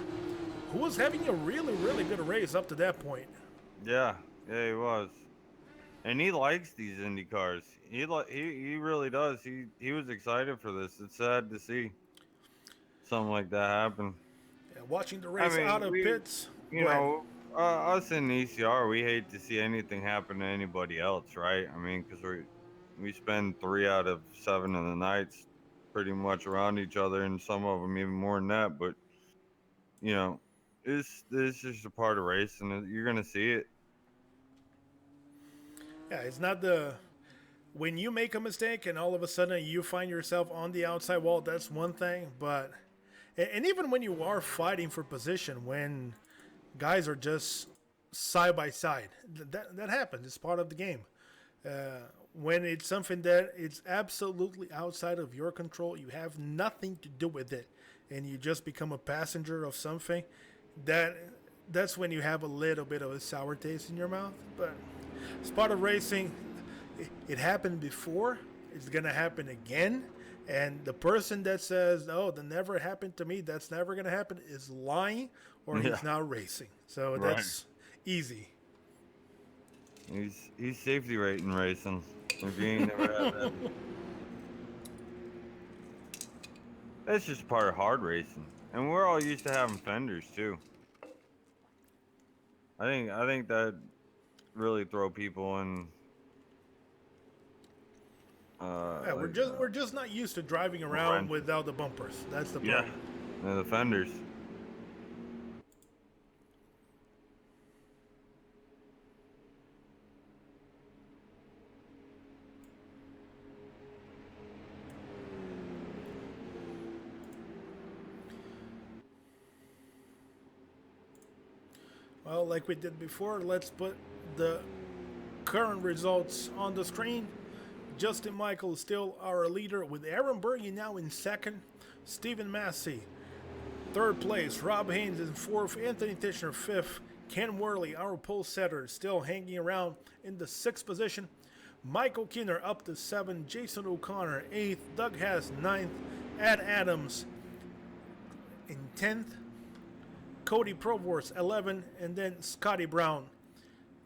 who was having a really, really good race up to that point. Yeah, he was, and he likes these Indy cars. He really does. He was excited for this. It's sad to see something like that happen. Yeah, watching the I race mean, out of pits. you know, us in ECR, we hate to see anything happen to anybody else, right? I mean, because we spend 3 out of 7 of the nights pretty much around each other, and some of them even more than that. But you know, it's just a part of racing. You're gonna see it. Yeah, it's not when you make a mistake and all of a sudden you find yourself on the outside wall. That's one thing, but and even when you are fighting for position, when guys are just side by side, that happens. It's part of the game. When it's something that it's absolutely outside of your control, you have nothing to do with it, and you just become a passenger of something, that's when you have a little bit of a sour taste in your mouth. But it's part of racing. It happened before. It's gonna happen again. And the person that says, "Oh, that never happened to me. That's never gonna happen," is lying, or Yeah. he's not racing. So Right. that's easy. He's safety rating racing. If you ain't never had that, that's just part of hard racing, and we're all used to having fenders too. I think that really throw people in. Yeah, we're just not used to driving around wrench. without the bumpers. That's the Yeah, problem. the fenders. Well, like we did before, let's put the current results on the screen. Justin Michael is still our leader, with Aaron Berge now in second. Stephen Massey, third place. Rob Haynes in fourth. Anthony Tishner, fifth. Ken Worley, our pole setter, still hanging around in the sixth position. Michael Kinner up to seventh. Jason O'Connor, eighth. Doug Hess, ninth. Ed Adams in 10th. Cody Provorst, 11th. And then Scotty Brown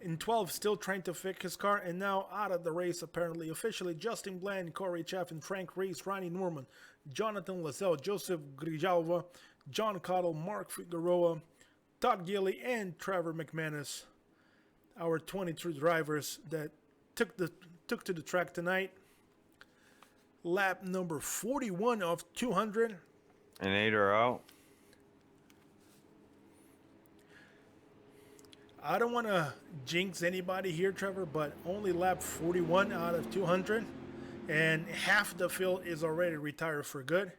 in 12th, still trying to fix his car, and now out of the race apparently officially. Justin Bland, Corey Chaffin, Frank Reese, Ronnie Norman, Jonathan Lascelles, Joseph Grijalva, John Cottle, Mark Figueroa, Todd Gilly, and Trevor McManus, our 22 drivers that took to the track tonight. Lap number 41 of 200. And 8 are out. I don't want to jinx anybody here, Trevor, but only lap 41 out of 200, and half the field is already retired for good.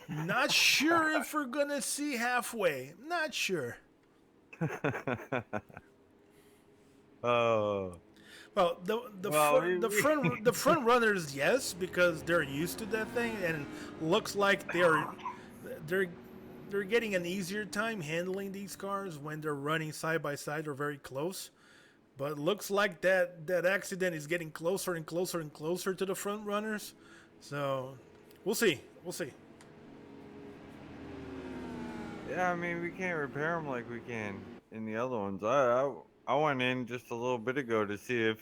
Not sure if we're gonna see halfway. Not sure. Oh. Well, the front runners, yes, because they're used to that thing, and looks like they're getting an easier time handling these cars when they're running side by side or very close. But looks like that accident is getting closer and closer and closer to the front runners. So we'll see. Yeah, I mean, we can't repair them like we can in the other ones. I went in just a little bit ago to see if,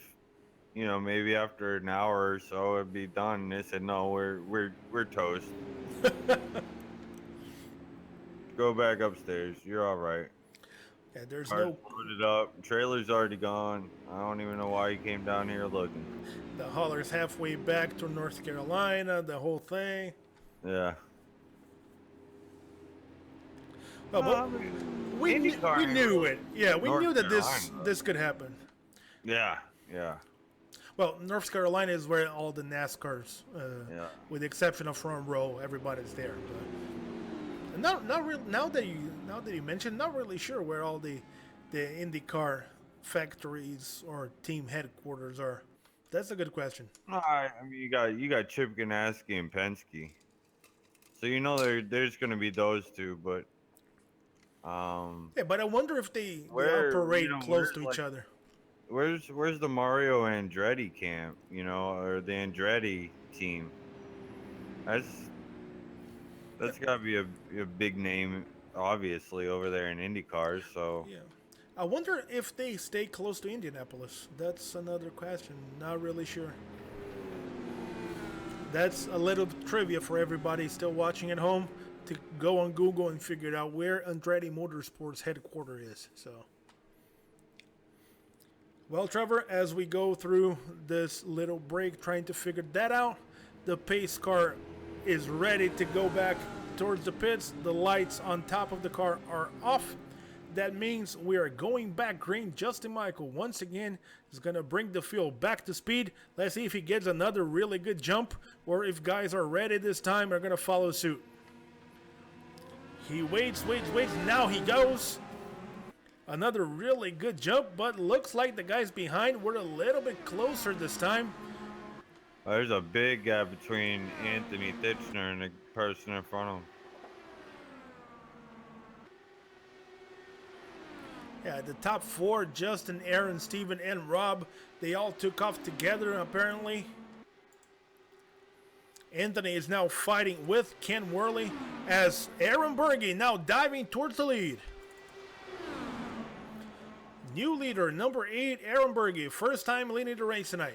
maybe after an hour or so it'd be done. They said no, we're toast. Go back upstairs. You're all right. Yeah, there's Car's loaded up. Trailer's already gone. I don't even know why he came down here looking. The hauler's halfway back to North Carolina. The whole thing. Yeah. Well, we knew it. Yeah, we knew that this could happen. Yeah. Well, North Carolina is where all the NASCARs, with the exception of front row, everybody's there. But now that you mentioned, not really sure where all the IndyCar factories or team headquarters are. That's a good question. I mean, you got Chip Ganassi and Penske, so there's going to be those two, but. Yeah, but I wonder if they operate close to each other. Where's the Mario Andretti camp, or the Andretti team? That's got to be a big name, obviously, over there in IndyCars. So yeah, I wonder if they stay close to Indianapolis. That's another question. Not really sure. That's a little trivia for everybody still watching at home to go on Google and figure out where Andretti Motorsports headquarters is. So, well, Trevor, as we go through this little break trying to figure that out, the pace car is ready to go back towards the pits. The lights on top of the car are off. That means we are going back green. Justin Michael once again is going to bring the field back to speed. Let's see if he gets another really good jump, or if guys are ready this time are going to follow suit. He waits. Now he goes. Another really good jump, but looks like the guys behind were a little bit closer this time. There's a big gap between Anthony Titchener and the person in front of him. Yeah, the top four, Justin, Aaron, Steven, and Rob, they all took off together apparently. Anthony is now fighting with Ken Worley as Aaron Berge now diving towards the lead. New leader, number 8, Aaron Berge, first time leading the race tonight.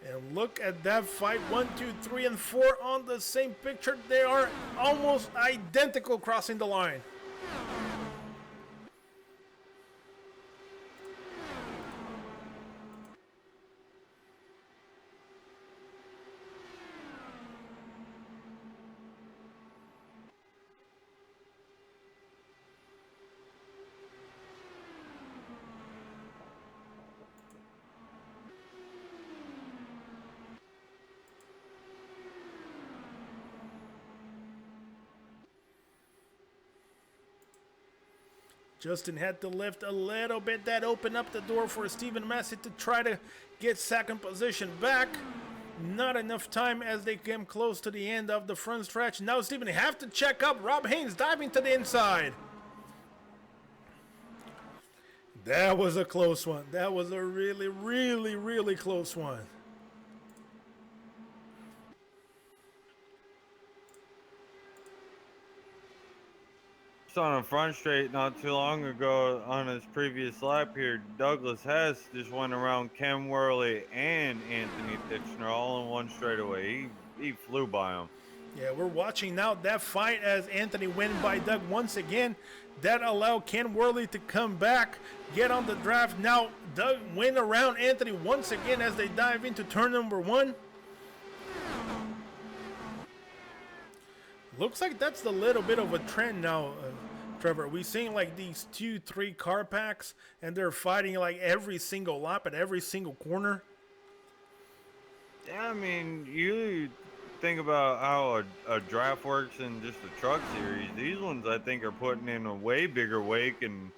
And look at that fight. 1, 2, 3, and 4 on the same picture. They are almost identical crossing the line. Justin had to lift a little bit. That opened up the door for Stephen Massey to try to get second position back. Not enough time as they came close to the end of the front stretch. Now Stephen have to check up. Rob Haynes diving to the inside. That was a close one. That was a really, really, really close one. On a front straight not too long ago on his previous lap here, Douglas Hess just went around Ken Worley and Anthony Titchener all in one straightaway. He flew by him. Yeah, we're watching now that fight as Anthony went by Doug once again. That allowed Ken Worley to come back, get on the draft. Now Doug went around Anthony once again as they dive into turn number 1. Looks like that's a little bit of a trend now, Trevor. We're seeing like these 2-3 car packs, and they're fighting like every single lap at every single corner. Yeah, I mean, you think about how a draft works in just the truck series. These ones, I think, are putting in a way bigger wake and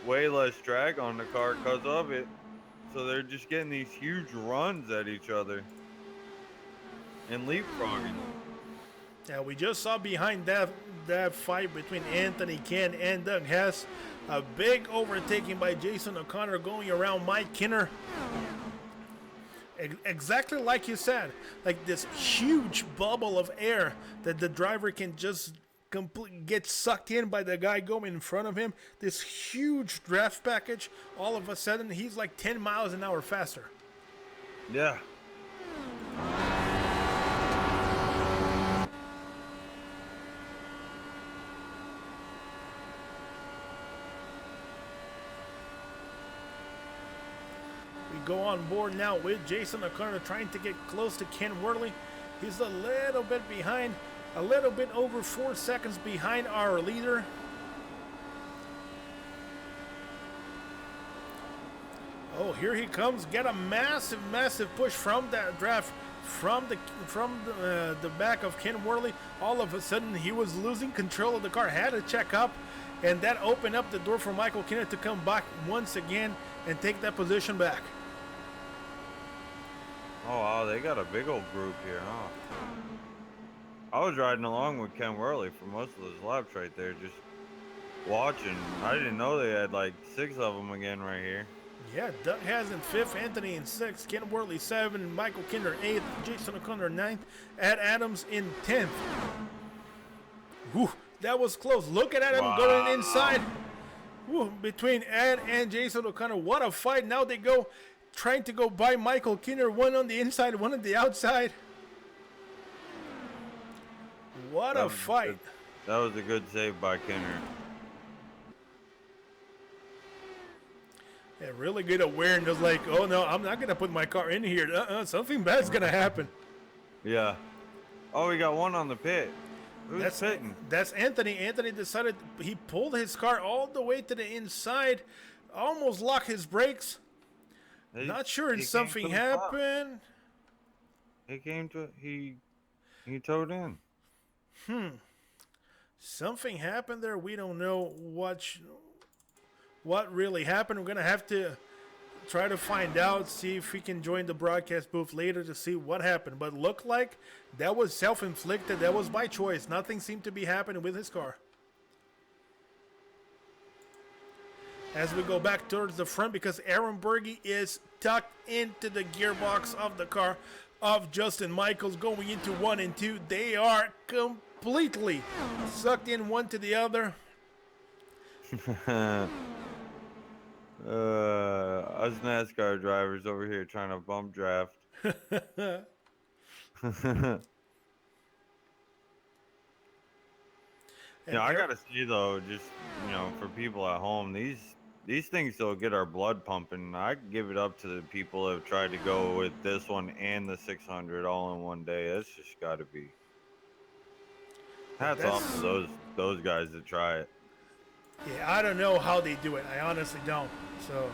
way less drag on the car because of it. So they're just getting these huge runs at each other and leapfrogging. Yeah, we just saw behind that fight between Anthony Ken and Doug Hess a big overtaking by Jason O'Connor going around Mike Kinner. Exactly like you said, like this huge bubble of air that the driver can just get sucked in by the guy going in front of him. This huge draft package, all of a sudden he's like 10 miles an hour faster. Yeah. Go on board now with Jason O'Connor trying to get close to Ken Worley. He's a little bit behind, a little bit over 4 seconds behind our leader. Oh, here he comes. Get a massive, massive push from that draft from the back of Ken Worley. All of a sudden, he was losing control of the car. Had to check up, and that opened up the door for Michael Kinner to come back once again and take that position back. Oh, wow, they got a big old group here, huh? I was riding along with Ken Worley for most of those laps right there, just watching. I didn't know they had like 6 of them again right here. Yeah, Doug has in 5th, Anthony in 6th, Ken Worley 7th, Michael Kinner 8th, Jason O'Connor 9th, Ed Adams in 10th. Whew, that was close. Look at Adam going inside. Whew, between Ed and Jason O'Connor. What a fight. Now they go trying to go by Michael Kinner, one on the inside, one on the outside. What a fight. That was a good save by Kinner. Yeah, really good awareness, like, oh no, I'm not going to put my car in here. Something bad's going to happen. Yeah. Oh, we got one on the pit. Who's pitting? That's Anthony. Anthony decided he pulled his car all the way to the inside, almost locked his brakes. Not sure if something happened. He towed in. Something happened there. We don't know what really happened. We're going to have to try to find out, see if we can join the broadcast booth later to see what happened. But looked like that was self-inflicted. That was by choice. Nothing seemed to be happening with his car. As we go back towards the front, because Aaron Berge is tucked into the gearbox of the car of Justin Michaels going into 1 and 2. They are completely sucked in one to the other. Us NASCAR drivers over here trying to bump draft. I gotta say though, just for people at home, these things will get our blood pumping. I give it up to the people that have tried to go with this one and the 600 all in one day. That's just got to be. Hats off to those guys that try it. Yeah, I don't know how they do it. I honestly don't. So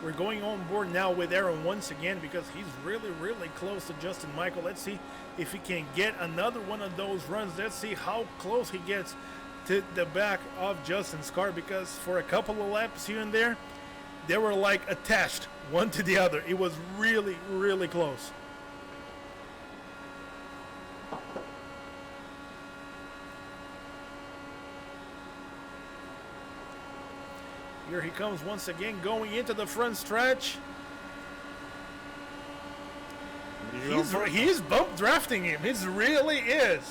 we're going on board now with Aaron once again because he's really, really close to Justin Michael. Let's see if he can get another one of those runs. Let's see how close he gets to the back of Justin's car because for a couple of laps here and there, they were like attached one to the other. It was really, really close. Here he comes once again going into the front stretch. He's bump drafting him. He really is.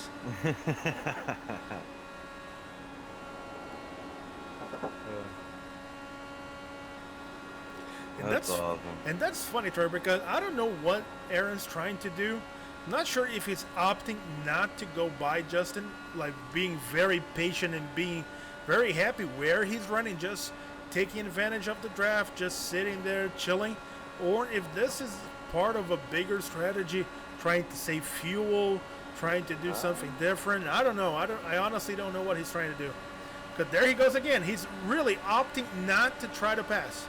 That's awesome. And that's funny, Troy, because I don't know what Aaron's trying to do. I'm not sure if he's opting not to go by Justin, like being very patient and being very happy where he's running, just taking advantage of the draft, just sitting there chilling, or if this is part of a bigger strategy, trying to save fuel, trying to do something different. I don't know. I honestly don't know what he's trying to do. Because there he goes again. He's really opting not to try to pass.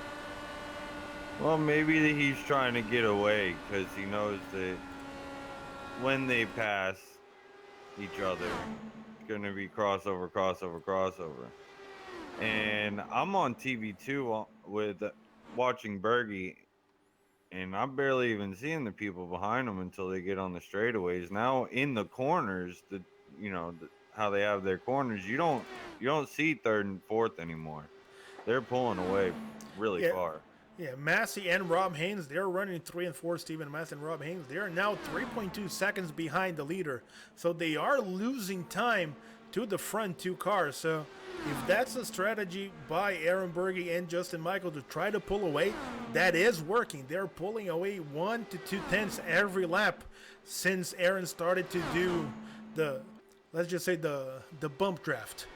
Well, maybe he's trying to get away because he knows that when they pass each other, it's going to be crossover, crossover, crossover. And I'm on TV too with watching Bergie, and I'm barely even seeing the people behind them until they get on the straightaways. Now in the corners, how they have their corners, you don't see third and fourth anymore. They're pulling away really far. Yeah, Massey and Rob Haynes, they're running 3 and 4. Stephen Massey and Rob Haynes, they're now 3.2 seconds behind the leader. So they are losing time to the front two cars. So if that's a strategy by Aaron Berge and Justin Michael to try to pull away, that is working. They're pulling away 1 to 2 tenths every lap since Aaron started to do let's just say the bump draft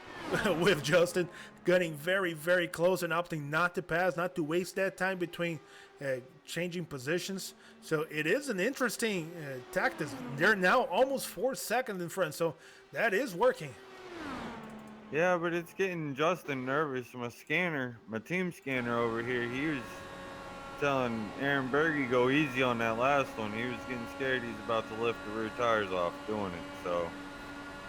with Justin, getting very, very close and opting not to pass, not to waste that time between changing positions. So it is an interesting tactic. They're now almost 4 seconds in front, so that is working. Yeah, but it's getting Justin nervous. My team scanner over here, he was telling Aaron Berge go easy on that last one. He was getting scared he's about to lift the rear tires off doing it. So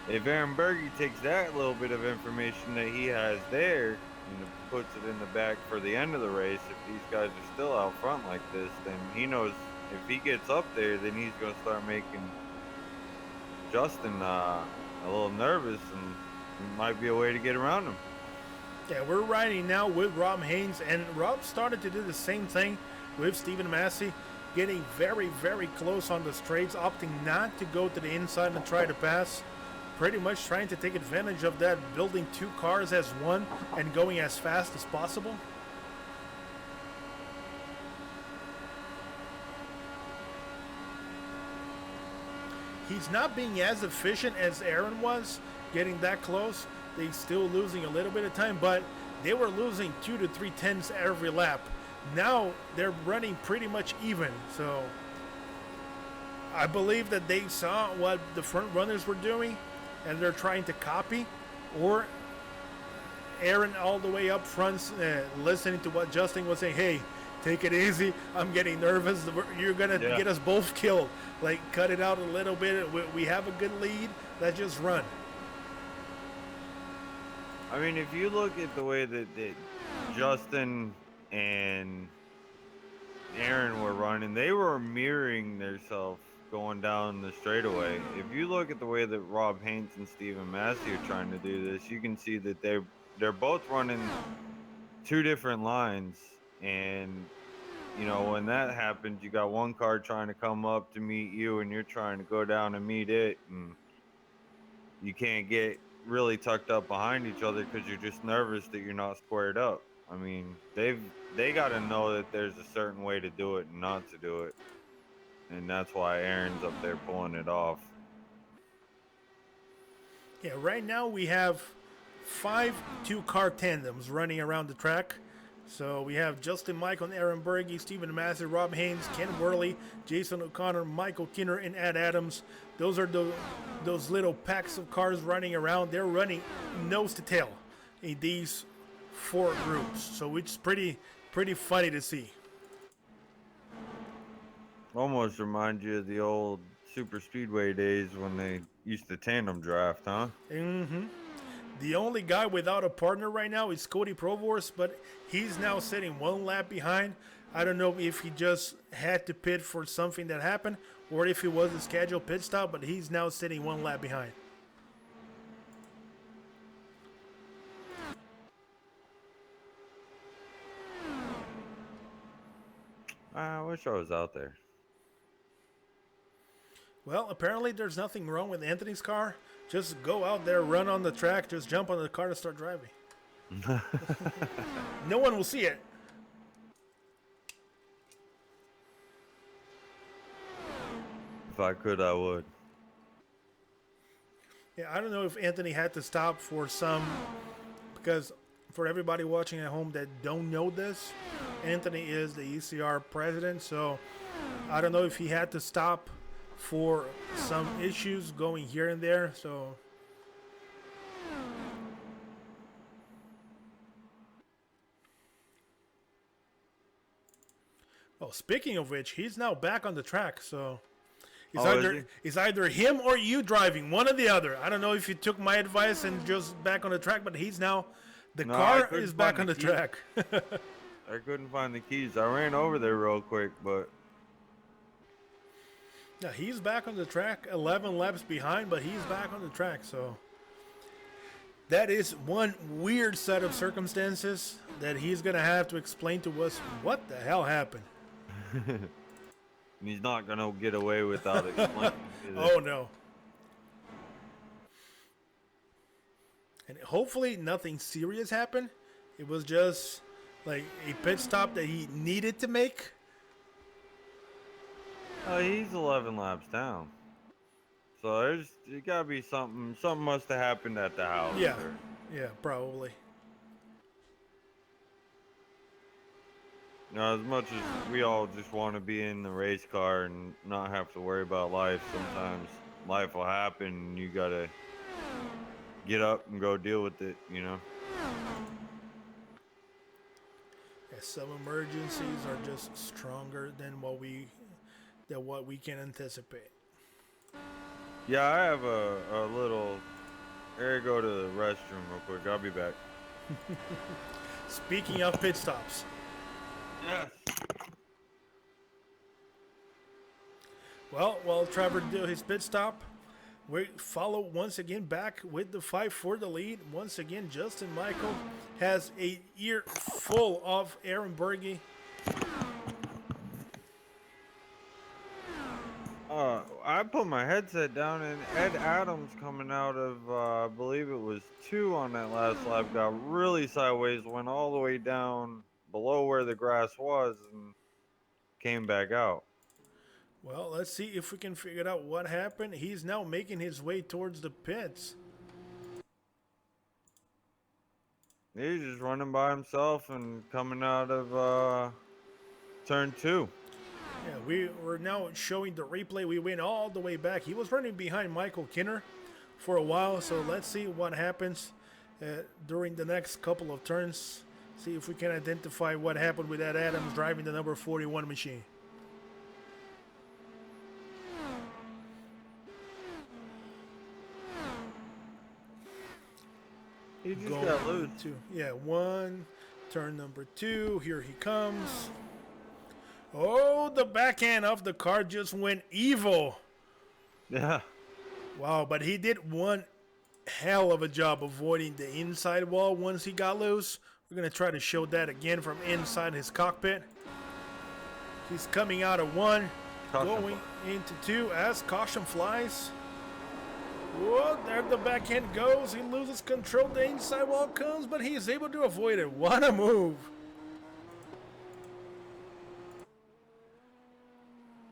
if Aaron Berge takes that little bit of information that he has there and puts it in the back for the end of the race, if these guys are still out front like this, then he knows if he gets up there, then he's going to start making Justin a little nervous, and it might be a way to get around him. Yeah, we're riding now with Rob Haynes, and Rob started to do the same thing with Stephen Massey, getting very, very close on the straights, opting not to go to the inside and try to pass. Pretty much trying to take advantage of that, building 2 cars as one and going as fast as possible. He's not being as efficient as Aaron was, getting that close. They're still losing a little bit of time, but they were losing 2 to 3 tenths every lap. Now they're running pretty much even, so I believe that they saw what the front runners were doing and they're trying to copy, or Aaron all the way up front listening to what Justin was saying. Hey, take it easy. I'm getting nervous. You're going to get us both killed. Like, cut it out a little bit. We have a good lead. Let's just run. I mean, if you look at the way that Justin and Aaron were running, they were mirroring themselves going down the straightaway. If you look at the way that Rob Haynes and Stephen Massey are trying to do this, you can see that they're both running 2 different lines. And when that happens, you got one car trying to come up to meet you and you're trying to go down and meet it, and you can't get really tucked up behind each other because you're just nervous that you're not squared up. I mean, they got to know that there's a certain way to do it and not to do it. And that's why Aaron's up there pulling it off. Yeah, right now we have 5 2-car tandems running around the track. So we have Justin Michael and Aaron Berge, Stephen Massey, Rob Haynes, Ken Worley, Jason O'Connor, Michael Kinner, and Ed Adams. Those are those little packs of cars running around. They're running nose to tail in these 4 groups. So it's pretty funny to see. Almost reminds you of the old super speedway days when they used to tandem draft, huh? Mm-hmm. The only guy without a partner right now is Cody Provorst, but he's now sitting one lap behind. I don't know if he just had to pit for something that happened or if it was a scheduled pit stop, but he's now sitting one lap behind. I wish I was out there. Well, apparently there's nothing wrong with Anthony's car. Just go out there, run on the track, just jump on the car and start driving. No one will see it. If I could, I would. Yeah, I don't know if Anthony had to stop for some, because for everybody watching at home that don't know this, Anthony is the ECR president, so I don't know if he had to stop for some issues going here and there, so. Oh, speaking of which, he's now back on the track, so it's either him or you driving, one or the other. I don't know if you took my advice and just back on the track, but he's now, the car is back on the track. I couldn't find the keys. I ran over there real quick, but yeah, he's back on the track, 11 laps behind, but he's back on the track, so that is one weird set of circumstances that he's going to have to explain to us what the hell happened. he's not gonna get away without explaining. Oh no. And hopefully nothing serious happened. It was just like a pit stop that he needed to make. Oh, he's 11 laps down. So there's gotta be something. Something must have happened at the house. Yeah, yeah, probably. You know, as much as we all just want to be in the race car and not have to worry about life, sometimes life will happen and you gotta get up and go deal with it, you know? Yeah, some emergencies are just stronger than what we can anticipate. Yeah, I have a little... Here, go to the restroom real quick. I'll be back. Speaking of pit stops. Yes. Well, while Trevor did his pit stop, we follow once again back with the fight for the lead. Once again, Justin Michael has a ear full of Aaron Berge. I put my headset down and Ed Adams coming out of, I believe it was 2 on that last lap, got really sideways, went all the way down below where the grass was and came back out. Well, let's see if we can figure out what happened. He's now making his way towards the pits. He's just running by himself and coming out of turn 2. Yeah, we're now showing the replay. We went all the way back. He was running behind Michael Kinner for a while, so let's see what happens during the next couple of turns. See if we can identify what happened with Ed Adams driving the number 41 machine. He just got loose. Yeah, 1, turn number 2. Here he comes. Oh, the backhand of the car just went evil. Yeah. Wow, but he did one hell of a job avoiding the inside wall once he got loose. We're going to try to show that again from inside his cockpit. He's coming out of 1, going into 2 as caution flies. Whoa, there the backhand goes. He loses control. The inside wall comes, but he's able to avoid it. What a move.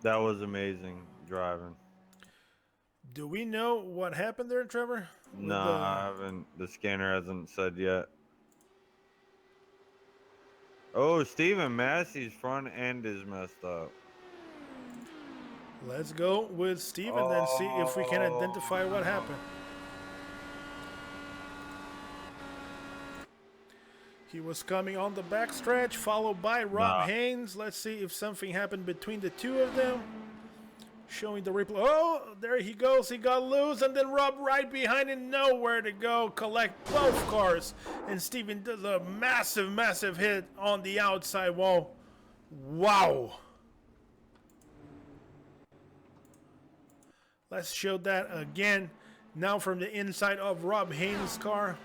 That was amazing driving. Do we know what happened there, Trevor? No, I haven't. The scanner hasn't said yet. Oh, Stephen Massey's front end is messed up. Let's go with Steven and see if we can identify what happened. He was coming on the backstretch, followed by Rob Haynes. Let's see if something happened between the two of them. Showing the replay. Oh, there he goes. He got loose, and then Rob right behind him. Nowhere to go. Collect both cars. And Steven does a massive, massive hit on the outside wall. Wow. Let's show that again. Now from the inside of Rob Haynes' car.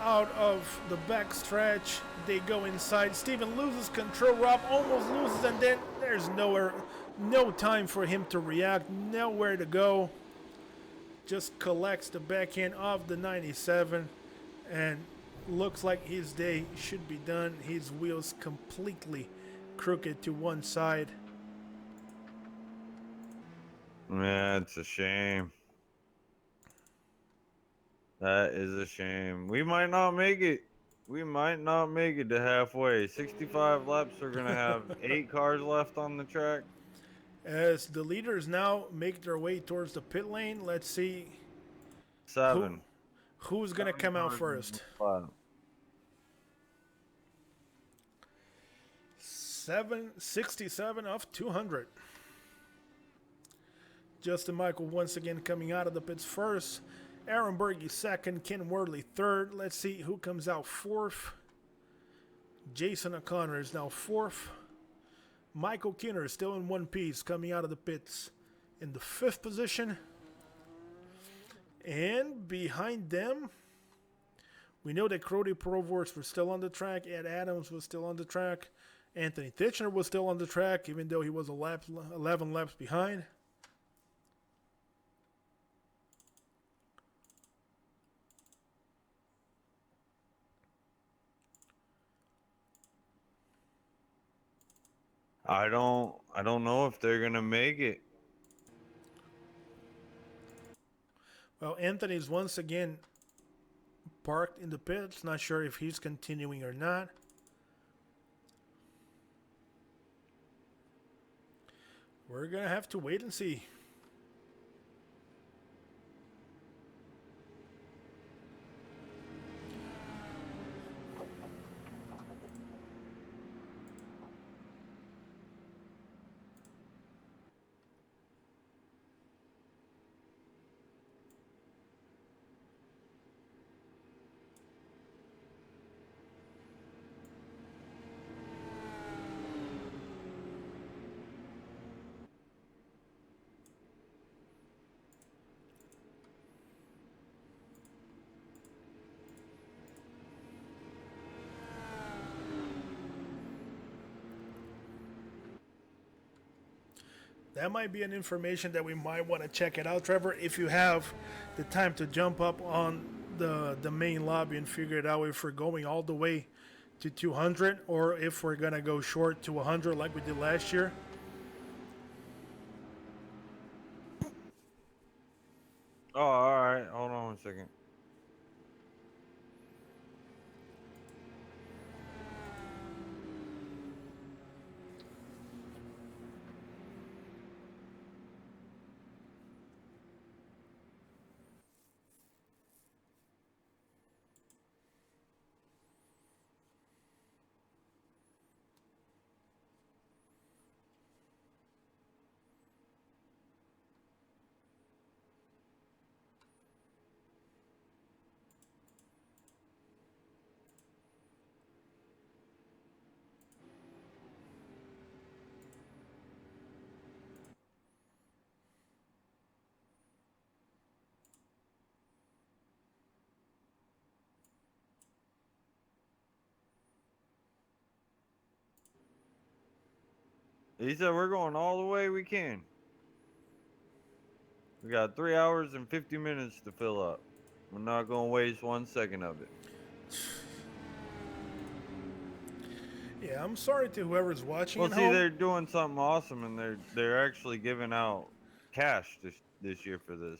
Out of the back stretch, they go inside. Steven loses control. Rob almost loses, and then there's no time for him to react. Nowhere to go. Just collects the backhand of the 97, and looks like his day should be done. His wheels completely crooked to one side. Yeah, it's a shame. That is a shame. We might not make it. We might not make it to halfway. 65 laps. We're going to have 8 cars left on the track. As the leaders now make their way towards the pit lane, let's see 7. who's going to come out first. 767 of 200. Justin Michael once again coming out of the pits first. Aaron Berge second. Ken Worley third. Let's see who comes out fourth. Jason O'Connor is now fourth. Michael Kinner still in one piece coming out of the pits in the 5th position. And behind them, we know that Crody Provorst was still on the track. Ed Adams was still on the track. Anthony Titchener was still on the track, even though he was 11 laps behind. I don't know if they're gonna make it. Well, Anthony's once again parked in the pits. Not sure if he's continuing or not. We're gonna have to wait and see. That might be an information that we might want to check it out, Trevor, if you have the time to jump up on the main lobby and figure it out if we're going all the way to 200 or if we're going to go short to 100 like we did last year. Oh, all right. Hold on one second. He said we're going all the way we can. We got 3 hours and 50 minutes to fill up. We're not going to waste 1 second of it. Yeah, I'm sorry to whoever's watching. Well, at see, home. they're doing something awesome, and they're actually giving out cash this year for this.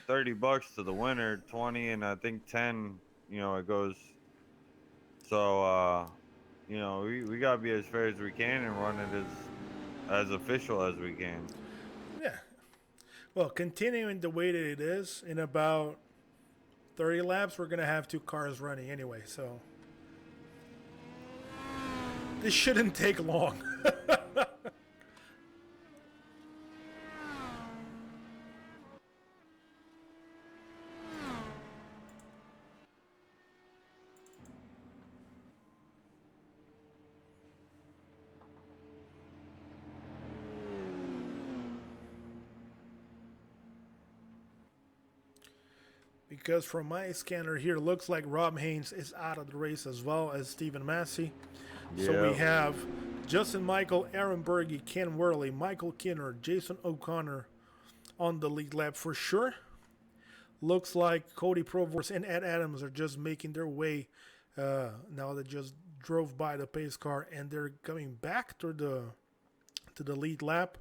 $30 to the winner, 20, and I think 10. You know, it goes. So, you know, we gotta be as fair as we can and run it as official as we can. Yeah. Well, continuing the way that it is, in about 30 laps, we're going to have 2 cars running anyway. So this shouldn't take long. Because from my scanner here, looks like Rob Haynes is out of the race as well as Stephen Massey. So we have Justin Michael, Aaron Berge, Ken Worley, Michael Kinner, Jason O'Connor on the lead lap for sure. Looks like Cody Provorst and Ed Adams are just making their way. Now they just drove by the pace car and they're coming back to the lead lap.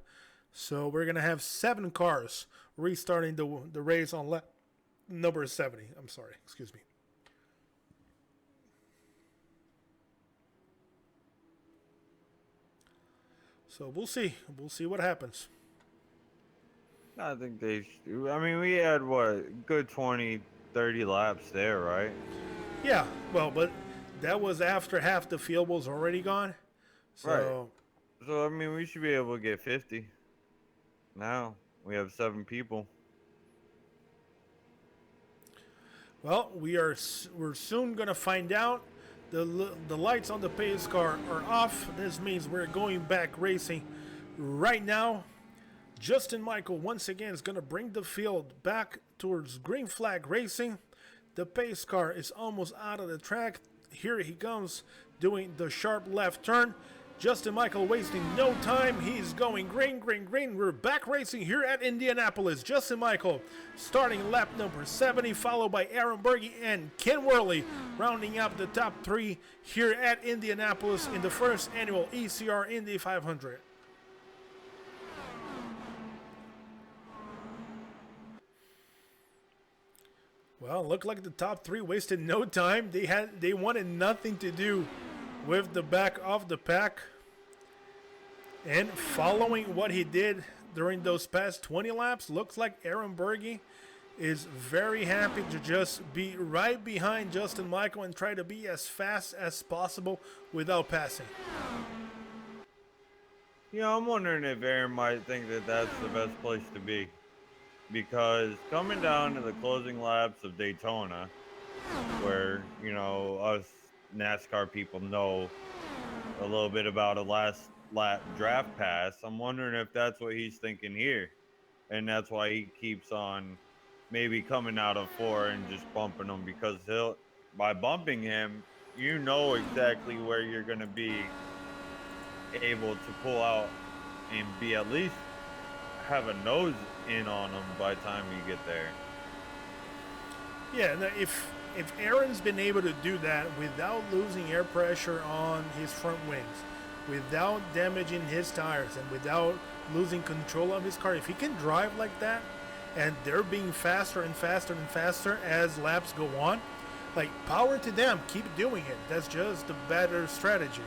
So we're gonna have 7 cars restarting the race on lap number 70. I'm sorry, excuse me. So we'll see. We'll see what happens. I think I mean, we had, what, good 20, 30 laps there, right? Yeah, well, but that was after half the field was already gone. So, right. So, I mean, we should be able to get 50. Now, we have 7 people. Well, we're soon going to find out. The lights on the pace car are off. This means we're going back racing right now. Justin Michael once again is going to bring the field back towards green flag racing. The pace car is almost out of the track. Here he comes doing the sharp left turn. Justin Michael wasting no time. He's going green, green, green. We're back racing here at Indianapolis. Justin Michael starting lap number 70, followed by Aaron Berge and Ken Worley, rounding up the top 3 here at Indianapolis in the first annual ECR Indy 500. Well, looked like the top 3 wasted no time. They wanted nothing to do with the back of the pack. And following what he did during those past 20 laps, looks like Aaron Berge is very happy to just be right behind Justin Michael and try to be as fast as possible without passing. Yeah, I'm wondering if Aaron might think that that's the best place to be. Because coming down to the closing laps of Daytona, where, you know, us NASCAR people know a little bit about a last lap draft pass, I'm wondering if that's what he's thinking here. And that's why he keeps on maybe coming out of 4 and just bumping them, because by bumping him, you know exactly where you're going to be able to pull out and be at least have a nose in on them by the time you get there. Yeah, if Aaron's been able to do that without losing air pressure on his front wings, without damaging his tires, and without losing control of his car, if he can drive like that, and they're being faster and faster and faster as laps go on, like, power to them, keep doing it. That's just the better strategy.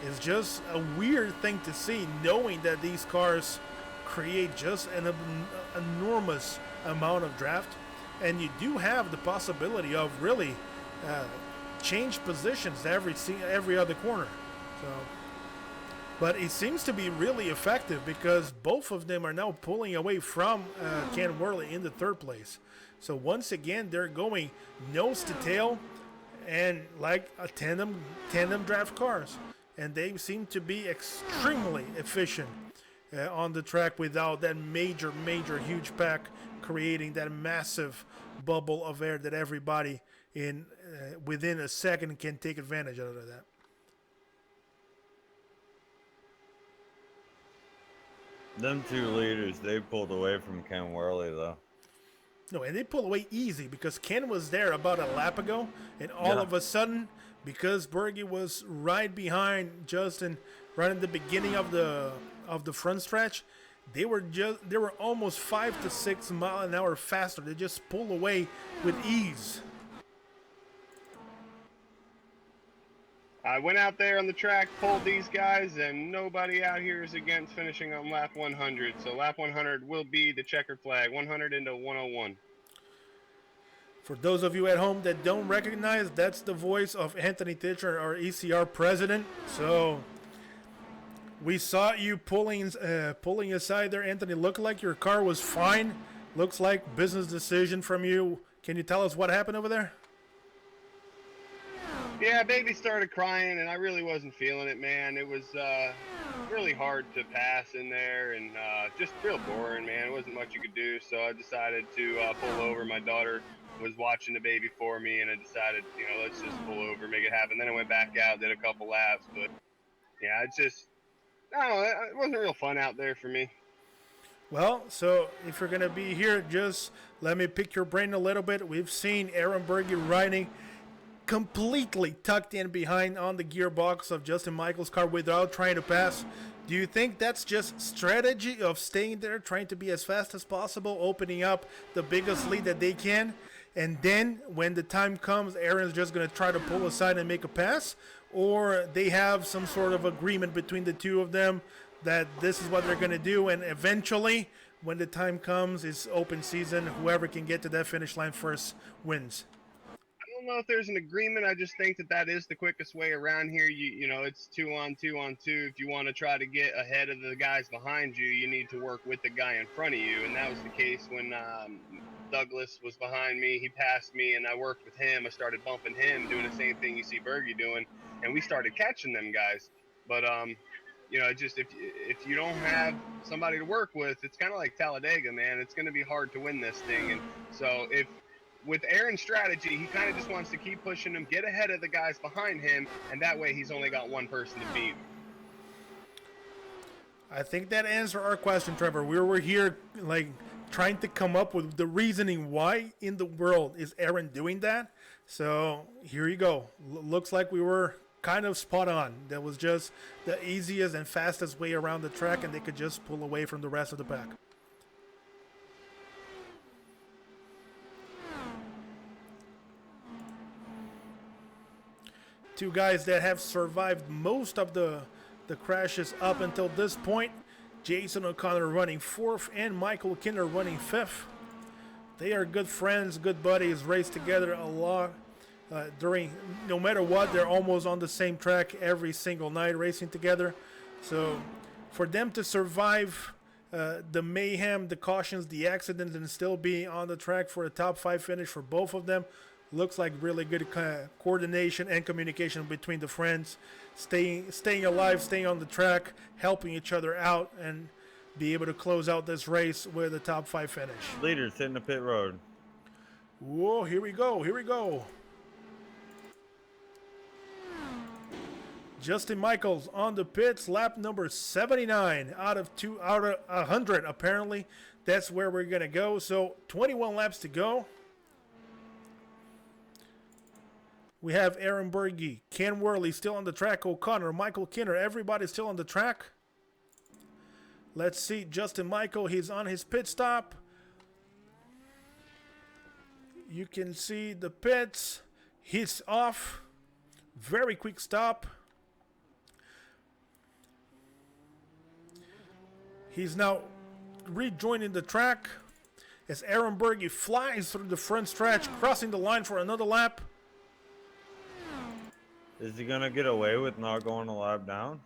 It's just a weird thing to see, knowing that these cars create just an enormous amount of draft, and you do have the possibility of really change positions every other corner. So, but it seems to be really effective because both of them are now pulling away from Ken Worley in the 3rd place. So once again, they're going nose to tail and like a tandem draft cars, and they seem to be extremely efficient on the track without that major huge pack creating that massive bubble of air that everybody in within a second can take advantage of that. Them 2 leaders, they pulled away from Ken Worley, though. No, and they pulled away easy because Ken was there about a lap ago, and all of a sudden, because Berge was right behind Justin right at the beginning of the front stretch, they were almost 5 to 6 mile an hour faster. They just pull away with ease. I went out there on the track, pulled these guys, and nobody out here is against finishing on lap 100. So lap 100 will be the checkered flag, 100 into 101. For those of you at home that don't recognize, that's the voice of Anthony Titcher, our ECR president. So We saw you pulling aside there, Anthony. Looked like your car was fine. Looks like business decision from you. Can you tell us what happened over there? Yeah, baby started crying, and I really wasn't feeling it, man. It was really hard to pass in there, and just real boring, man. It wasn't much you could do, so I decided to pull over. My daughter was watching the baby for me, and I decided, let's just pull over, make it happen. Then I went back out, did a couple laps, but yeah, I don't know, it wasn't real fun out there for me. Well, so if you're going to be here, just let me pick your brain a little bit. We've seen Aaron Berge riding completely tucked in behind on the gearbox of Justin Michael's car without trying to pass. Do you think that's just strategy of staying there, trying to be as fast as possible, opening up the biggest lead that they can, and then when the time comes, Aaron's just going to try to pull aside and make a pass? Or they have some sort of agreement between the two of them that this is what they're going to do, and eventually, when the time comes, it's open season. Whoever can get to that finish line first wins. I don't know if there's an agreement. I just think that is the quickest way around here. It's 2 on 2 on 2. If you want to try to get ahead of the guys behind you, you need to work with the guy in front of you. And that was the case when Douglas was behind me. He passed me, and I worked with him. I started bumping him, doing the same thing you see Berge doing, and we started catching them guys. But just if you don't have somebody to work with, it's kind of like Talladega, man. It's going to be hard to win this thing. And so with Aaron's strategy, he kind of just wants to keep pushing him, get ahead of the guys behind him, and that way he's only got one person to beat. I think that answers our question, Trevor. We were here trying to come up with the reasoning why in the world is Aaron doing that. So here you go. Looks like we were kind of spot on. That was just the easiest and fastest way around the track, and they could just pull away from the rest of the pack. Two guys that have survived most of the crashes up until this point. Jason O'Connor running 4th and Michael Kinder running 5th. They are good friends, good buddies, race together a lot. No matter what, they're almost on the same track every single night racing together. So for them to survive the mayhem, the cautions, the accidents, and still be on the track for a top 5 finish for both of them, looks like really good coordination and communication between the friends, staying alive, staying on the track, helping each other out, and be able to close out this race with a top 5 finish. Leaders hitting the pit road. Whoa, here we go. Justin Michaels on the pits, lap number 79 out of 100 apparently. That's where we're going to go. So 21 laps to go. We have Aaron Berge, Ken Worley still on the track, O'Connor, Michael Kinner, everybody's still on the track. Let's see, Justin Michael, he's on his pit stop. You can see the pits, he's off, very quick stop. He's now rejoining the track as Aaron Berge flies through the front stretch, crossing the line for another lap. Is he going to get away with not going a lap down?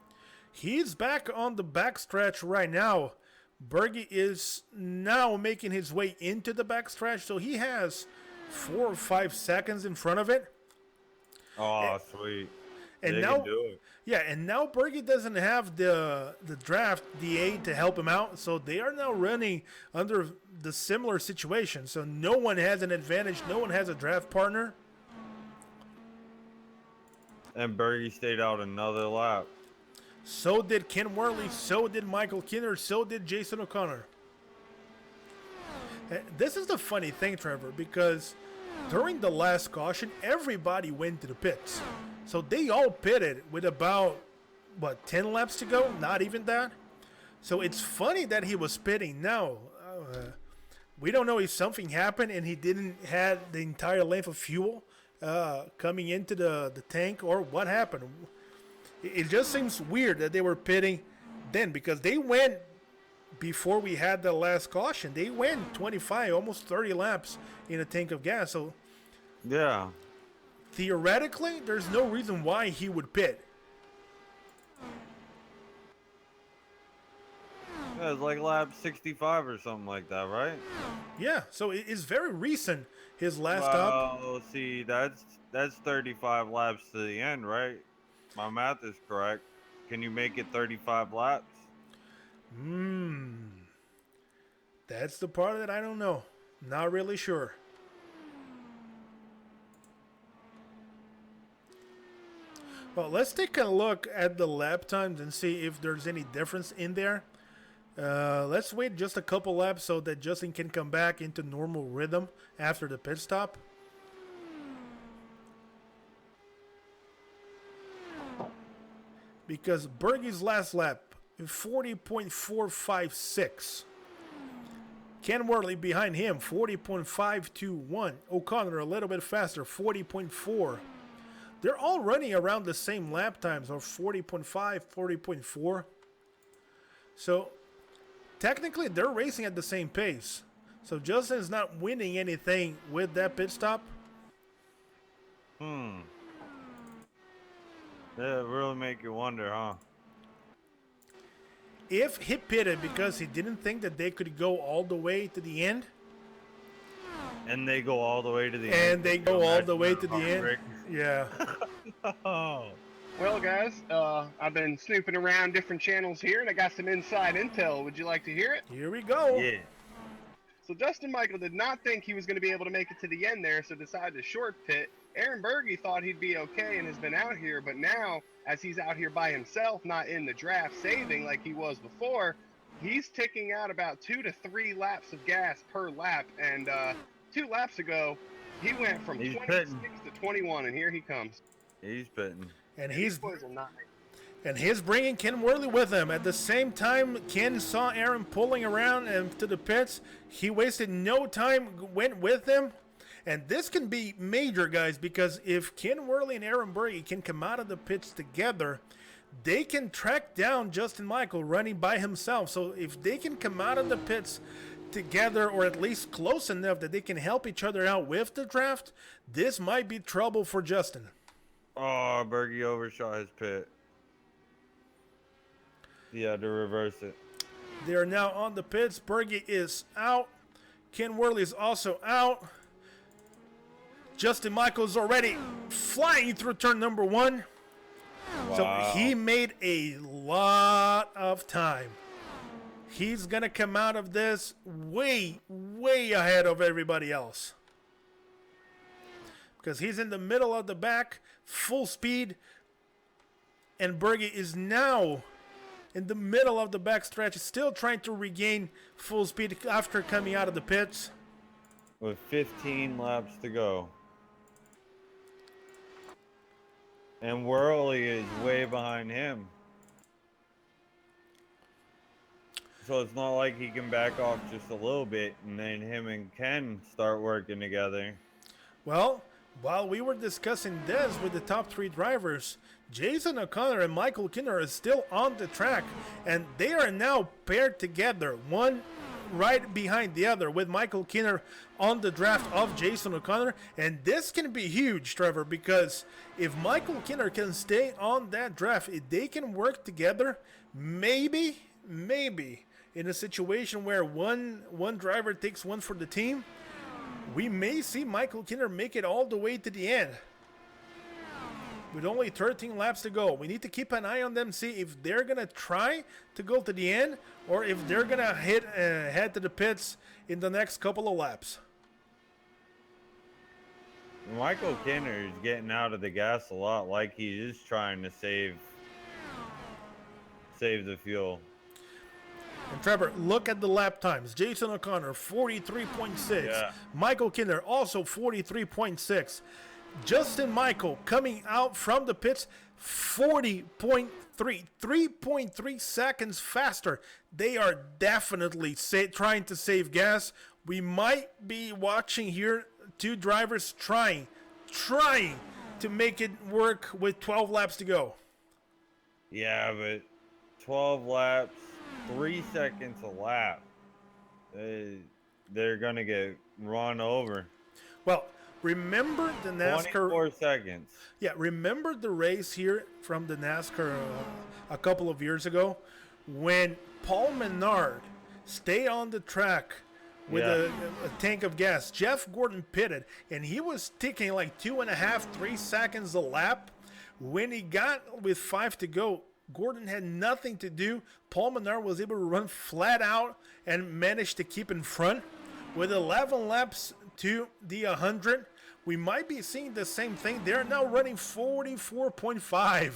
He's back on the backstretch right now. Berge is now making his way into the backstretch, so he has 4 or 5 seconds in front of it. Oh, sweet. And they now, can do it. Yeah, and now Berge doesn't have the draft, the aid to help him out, so they are now running under the similar situation. So no one has an advantage, no one has a draft partner. And Berge stayed out another lap. So did Ken Worley, so did Michael Kinner, so did Jason O'Connor. This is the funny thing, Trevor, because during the last caution, everybody went to the pits. So they all pitted with about, 10 laps to go? Not even that. So it's funny that he was pitting now. We don't know if something happened and he didn't have the entire length of fuel coming into the tank, or what happened. It just seems weird that they were pitting then, because they went, before we had the last caution, they went 25, almost 30 laps in a tank of gas. So yeah, theoretically, there's no reason why he would pit. Yeah, it's like lap 65 or something like that, right? Yeah, so it is very recent, his last stop. Well, see, that's 35 laps to the end, right? My math is correct. Can you make it 35 laps? That's the part that I don't know. Not really sure. Well, let's take a look at the lap times and see if there's any difference in there. Let's wait just a couple laps so that Justin can come back into normal rhythm after the pit stop. Because Bergie's last lap, 40.456. Ken Worley behind him, 40.521. O'Connor a little bit faster, 40.4. They're all running around the same lap times of 40.5, 40.4. So technically they're racing at the same pace. So Justin is not winning anything with that pit stop. Yeah, it really make you wonder, huh? If he pitted because he didn't think that they could go all the way to the end, And they go all the way to the end. and they go all the way to the end, Rick. yeah. Oh. Well, guys, I've been snooping around different channels here, and I got some inside intel. Would you like to hear it? Here we go. Yeah. So Dustin Michael did not think he was going to be able to make it to the end there, so decided to short pit. Aaron Berge thought he'd be okay and has been out here, but now, as he's out here by himself, not in the draft, saving like he was before, he's ticking out about 2 to 3 laps of gas per lap. And 2 laps ago, he went from He's 26 pitting. to 21, and here he comes. He's pitting. And These boys will not make it. And he's bringing Ken Worley with him. At the same time, Ken saw Aaron pulling around and to the pits. He wasted no time, went with him. And this can be major, guys, because if Ken Worley and Aaron Berge can come out of the pits together, they can track down Justin Michael running by himself. So if they can come out of the pits together, or at least close enough that they can help each other out with the draft, this might be trouble for Justin. Oh, Berge overshot his pit. He had to reverse it. They are now on the pits. Berge is out. Ken Worley is also out. Justin Michael's already flying through turn number 1. Wow. So he made a lot of time. He's going to come out of this way, way ahead of everybody else. Because he's in the middle of the back, full speed. And Berge is now in the middle of the back stretch, still trying to regain full speed after coming out of the pits. With 15 laps to go. And Worley is way behind him. So it's not like he can back off just a little bit and then him and Ken start working together. Well, while we were discussing this with the top 3 drivers, Jason O'Connor and Michael Kinner are still on the track, and they are now paired together, one right behind the other, with Michael Kinner on the draft of Jason O'Connor. And this can be huge, Trevor, because if Michael Kinner can stay on that draft, if they can work together, maybe in a situation where one driver takes one for the team, we may see Michael Kinner make it all the way to the end. With only 13 laps to go, we need to keep an eye on them, see if they're going to try to go to the end or if they're going to head to the pits in the next couple of laps. Michael Kinner is getting out of the gas a lot, like he is trying to save the fuel. And Trevor, look at the lap times. Jason O'Connor, 43.6. Yeah. Michael Kinner, also 43.6. Justin Michael coming out from the pits, 40.3. 3.3 seconds faster. They are definitely trying to save gas. We might be watching here 2 drivers trying to make it work with 12 laps to go. Yeah, but 12 laps, 3 seconds a lap. They're going to get run over. Well, remember the NASCAR... 24 seconds. Yeah, remember the race here from the NASCAR a couple of years ago when Paul Menard stayed on the track with a tank of gas, Jeff Gordon pitted, and he was ticking like 2.5, 3 seconds a lap. When he got with 5 to go, Gordon had nothing to do. Paul Menard was able to run flat out and managed to keep in front. With 11 laps to the 100, we might be seeing the same thing. They're now running 44.5.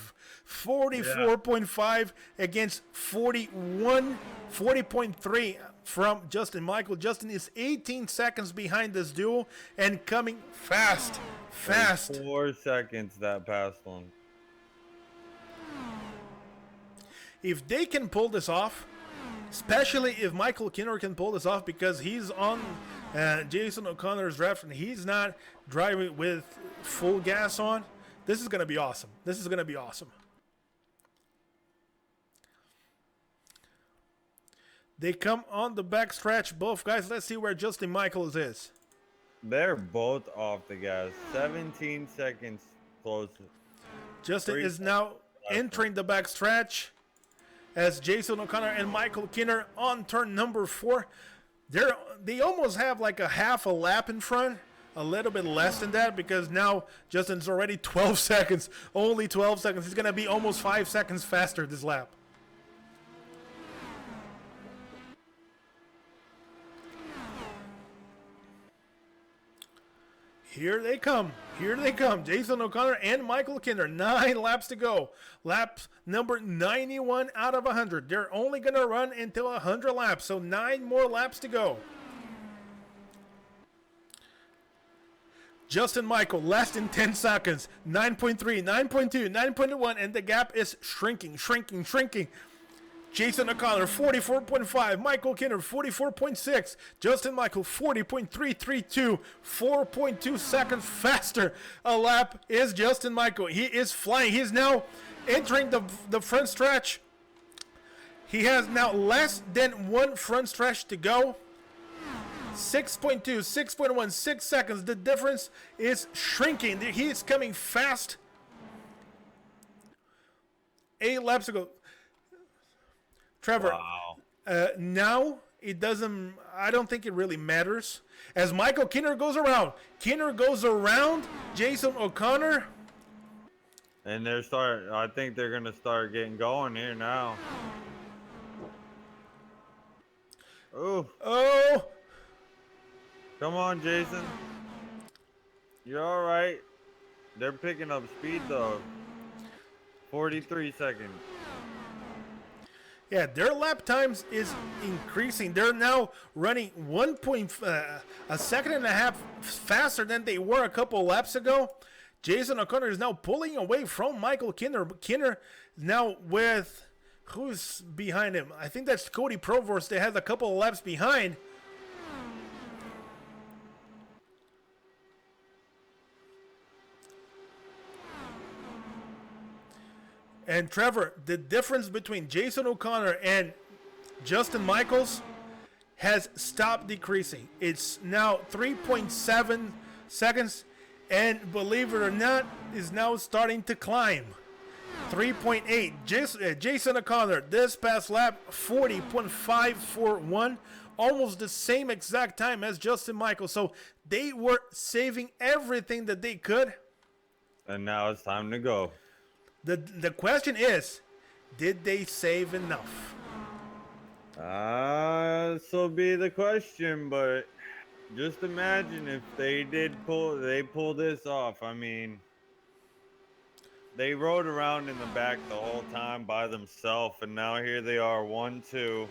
44.5 against 40.3 from Justin Michael. Justin is 18 seconds behind this duel and coming fast. 4 seconds that passed one. If they can pull this off, especially if Michael Kinner can pull this off, because he's on Jason O'Connor's draft and he's not driving with full gas on, this is going to be awesome. This is going to be awesome. They come on the back stretch, both guys. Let's see where Justin Michaels is. They're both off the gas. 17 seconds closer. Justin is now entering the back stretch as Jason O'Connor and Michael Kinner on turn number 4. They almost have like a half a lap in front. A little bit less than that, because now Justin's already 12 seconds. Only 12 seconds. He's going to be almost 5 seconds faster this lap. Here they come. Here they come. Jason O'Connor and Michael Kinner. 9 laps to go. Lap number 91 out of 100. They're only going to run until 100 laps. So 9 more laps to go. Justin Michael, less than 10 seconds. 9.3, 9.2, 9.1. And the gap is shrinking. Jason O'Connor, 44.5. Michael Kinner, 44.6. Justin Michael, 40.332. 4.2 seconds faster a lap is Justin Michael. He is flying. He is now entering the front stretch. He has now less than 1 front stretch to go. 6.2, 6.1, 6 seconds. The difference is shrinking. He is coming fast. 8 laps to go. Trevor, wow. Now it doesn't, I don't think it really matters. As Michael Kinner goes around Jason O'Connor. And I think they're going to start getting going here now. Oh. Come on, Jason. You're all right. They're picking up speed, though. 43 seconds. Yeah, their lap times is increasing. They're now running a second and a half faster than they were a couple laps ago. Jason O'Connor is now pulling away from Michael Kinner. Kinner now with, who's behind him? I think that's Cody Provorst. They had a couple of laps behind. And Trevor, the difference between Jason O'Connor and Justin Michaels has stopped decreasing. It's now 3.7 seconds, and believe it or not, is now starting to climb. 3.8. Jason O'Connor, this past lap, 40.541, almost the same exact time as Justin Michaels. So they were saving everything that they could. And now it's time to go. The question is, did they save enough? So be the question, but just imagine if they pull this off. I mean, they rode around in the back the whole time by themselves, and now here they are, 1-2,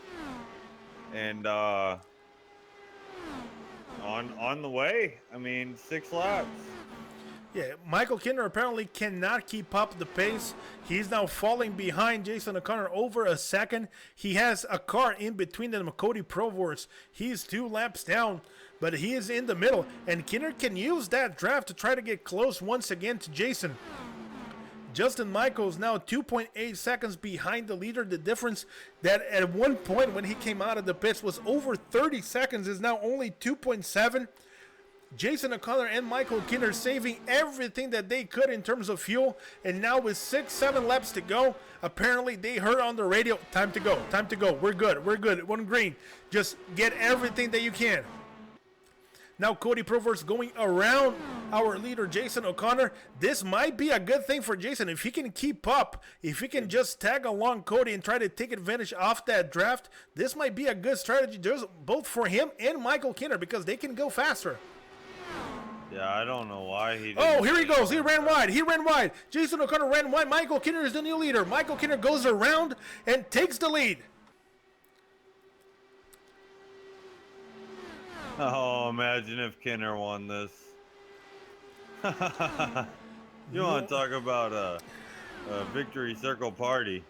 and on the way. I mean, 6 laps. Yeah, Michael Kinner apparently cannot keep up the pace. He's now falling behind Jason O'Connor over a second. He has a car in between them, Cody Provorst. He's 2 laps down, but he is in the middle. And Kinner can use that draft to try to get close once again to Jason. Justin Michaels now 2.8 seconds behind the leader. The difference that at one point when he came out of the pits was over 30 seconds is now only 2.7. Jason O'Connor and Michael Kinner saving everything that they could in terms of fuel. And now with 6-7 laps to go, apparently they heard on the radio, time to go, time to go. We're good, we're good. One green. Just get everything that you can. Now Cody Proverse going around our leader Jason O'Connor. This might be a good thing for Jason if he can keep up. If he can just tag along Cody and try to take advantage off that draft, this might be a good strategy just both for him and Michael Kinner because they can go faster. Yeah, I don't know why he didn't. Oh, here he goes. He ran wide. He ran wide. Jason O'Connor ran wide. Michael Kinner is the new leader. Michael Kinner goes around and takes the lead. Oh, imagine if Kinner won this. You want to talk about a victory circle party.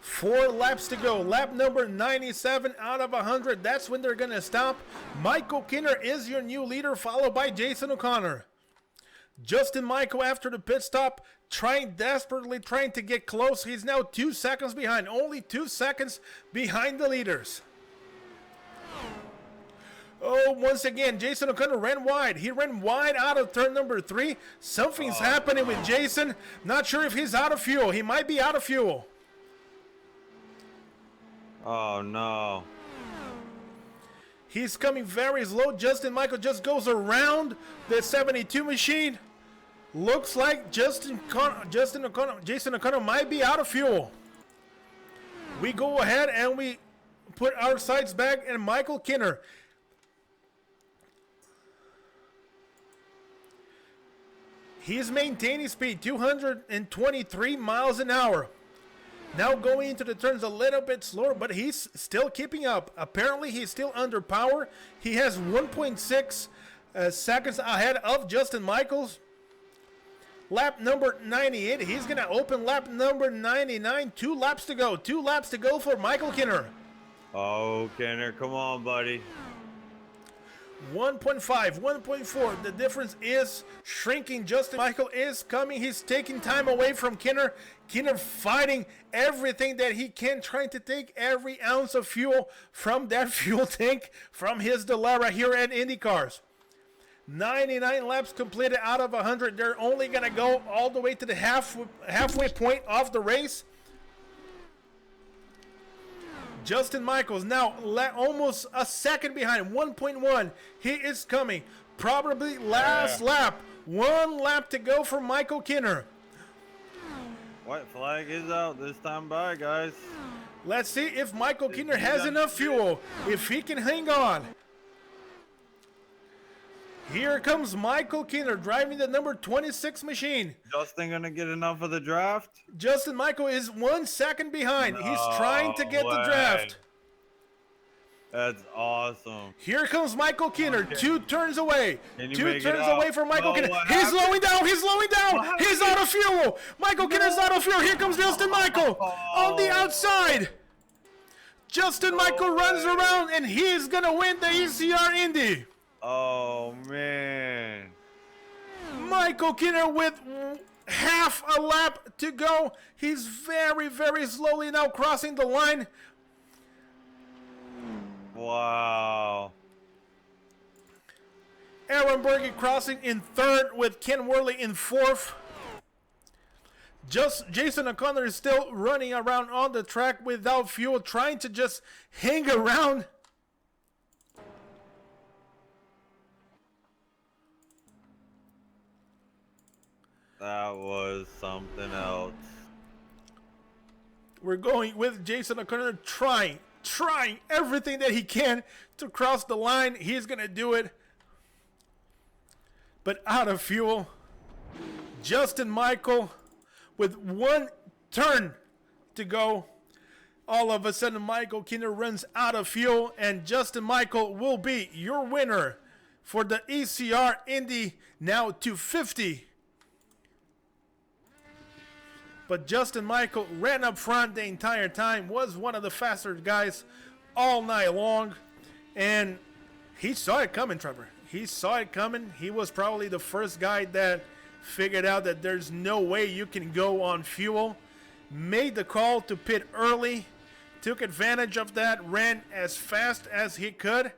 4 laps to go. Lap number 97 out of 100. That's when they're going to stop. Michael Kinner is your new leader, followed by Jason O'Connor. Justin Michael after the pit stop, desperately trying to get close. He's now 2 seconds behind. Only 2 seconds behind the leaders. Oh, once again, Jason O'Connor ran wide. He ran wide out of turn number 3. Something's happening with Jason. Not sure if he's out of fuel. He might be out of fuel. Oh, no. He's coming very slow. Justin Michael just goes around the 72 machine. Looks like Jason O'Connor might be out of fuel. We go ahead and we put our sights back and Michael Kinner. He's maintaining speed, 223 miles an hour. Now going into the turns a little bit slower, but he's still keeping up. Apparently, he's still under power. He has 1.6 seconds ahead of Justin Michaels. Lap number 98. He's going to open lap number 99. 2 laps to go. 2 laps to go for Michael Kinner. Oh, Kinner, come on, buddy. 1.5, 1.4. The difference is shrinking. Justin Michael is coming. He's taking time away from Kinner. Kinner fighting everything that he can, trying to take every ounce of fuel from that fuel tank from his Dallara here at Indy Cars. 99 laps completed out of 100. They're only going to go all the way to the halfway point of the race. Justin Michaels now almost a second behind, 1.1. He is coming. Probably last lap. 1 lap to go for Michael Kinner. White flag is out this time by, guys. Let's see if Michael Kinner has enough fuel. If he can hang on. Here comes Michael Kinner driving the number 26 machine. Justin gonna get enough of the draft? Justin Michael is 1 second behind. He's trying to get the draft. That's awesome. Here comes Michael Kinner, 2 turns away. 2 turns away from Michael Kinner. He's happened? slowing down. He's slowing down. He's out of fuel. Michael Kinner's out of fuel. Here comes Justin Michael on the outside. Justin Michael runs around and he's gonna win the ECR Indy. Oh, man. Michael Kinner with half a lap to go. He's very, very slowly now crossing the line. Wow. Aaron Berge crossing in 3rd with Ken Worley in 4th. Jason O'Connor is still running around on the track without fuel, trying to just hang around. That was something else. We're going with Jason O'Connor trying everything that he can to cross the line. He's going to do it. But out of fuel. Justin Michael with 1 turn to go. All of a sudden, Michael Kinner runs out of fuel, and Justin Michael will be your winner for the ECR Indy now 250. But Justin Michael ran up front the entire time, was one of the faster guys all night long. And he saw it coming, Trevor. He saw it coming. He was probably the first guy that figured out that there's no way you can go on fuel. Made the call to pit early. Took advantage of that. Ran as fast as he could.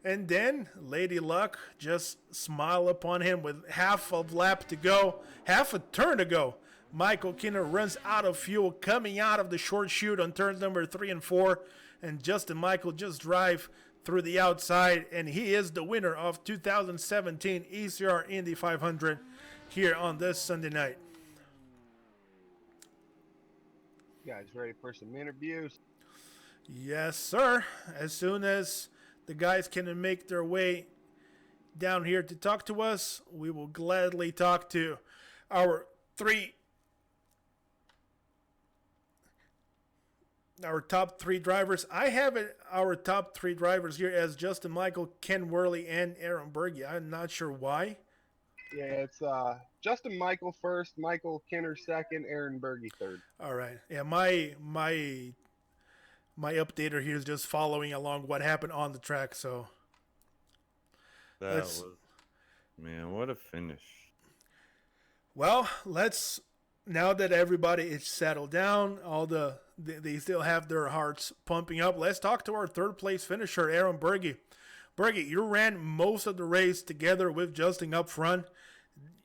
And then Lady Luck just smiled upon him with half a lap to go, half a turn to go. Michael Kinner runs out of fuel coming out of the short chute on turns number 3 and 4. And Justin Michael just drive through the outside. And he is the winner of 2017 ECR Indy 500 here on this Sunday night. You guys ready for some interviews? Yes, sir. As soon as the guys can make their way down here to talk to us, we will gladly talk to our top three drivers. I have our top three drivers here as Justin Michael, Ken Worley, and Aaron Berge. I'm not sure why. Yeah, it's Justin Michael first, Michael Kinner second, Aaron Berge third. All right. Yeah, my updater here is just following along what happened on the track. So That was, man, what a finish. Well, now that everybody is settled down, they still have their hearts pumping up. Let's talk to our third place finisher, Aaron Berge. Berge, you ran most of the race together with Justin up front.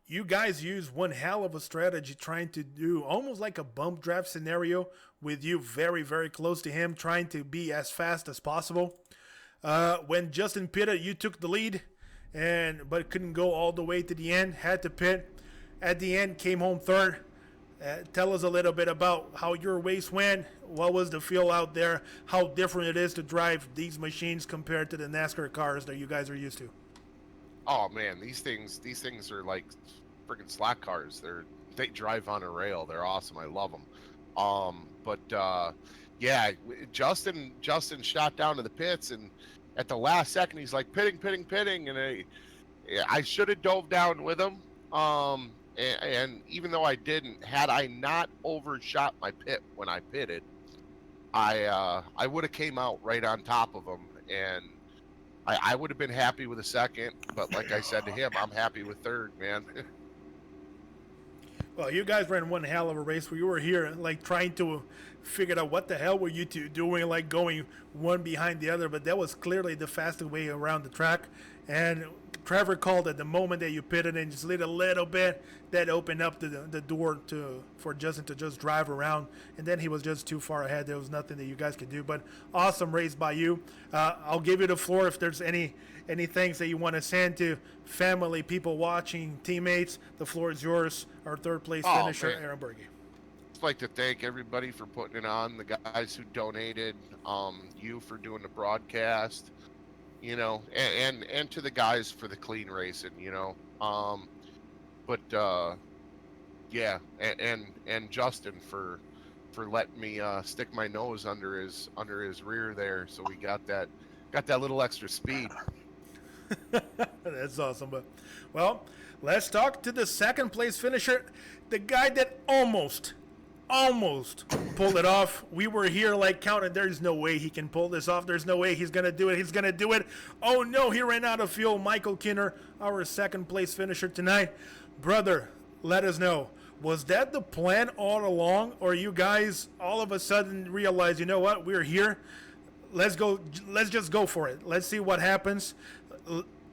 You guys used one hell of a strategy trying to do almost like a bump draft scenario with you very, very close to him, trying to be as fast as possible. When Justin pitted, you took the lead, but couldn't go all the way to the end, had to pit. At the end, came home third. Tell us a little bit about how your race went. What was the feel out there? How different it is to drive these machines compared to the NASCAR cars that you guys are used to? Oh man, these things are like freaking slack cars. They drive on a rail. They're awesome. I love them. Yeah, Justin shot down to the pits, and at the last second he's like pitting, and I should have dove down with him. And even though I didn't, had I not overshot my pit when I pitted, I would have came out right on top of him, and I would have been happy with a second. But like I said to him, I'm happy with third, man. Well, you guys ran one hell of a race where you were here, like trying to figure out what the hell were you two doing, like going one behind the other. But that was clearly the fastest way around the track. And Trevor called it the moment that you pitted and just lit a little bit. That opened up the door for Justin to just drive around. And then he was just too far ahead. There was nothing that you guys could do. But awesome race by you. I'll give you the floor if there's any things that you want to send to family, people watching, teammates. The floor is yours. Our third place finisher, man. Aaron Berge. I'd like to thank everybody for putting it on, the guys who donated, you for doing the broadcast, and to the guys for the clean racing, yeah, and Justin for letting me stick my nose under his rear there, so we got that little extra speed. That's awesome. But well, let's talk to the second place finisher, the guy that almost pulled it off. We were here like counting. There's no way he can pull this off. There's no way he's gonna do it. He's gonna do it. Oh no, he ran out of fuel. Michael Kinner, our second place finisher tonight. Brother, let us know. Was that the plan all along, or you guys all of a sudden realized, you know what, we're here. Let's go. Let's just go for it. Let's see what happens.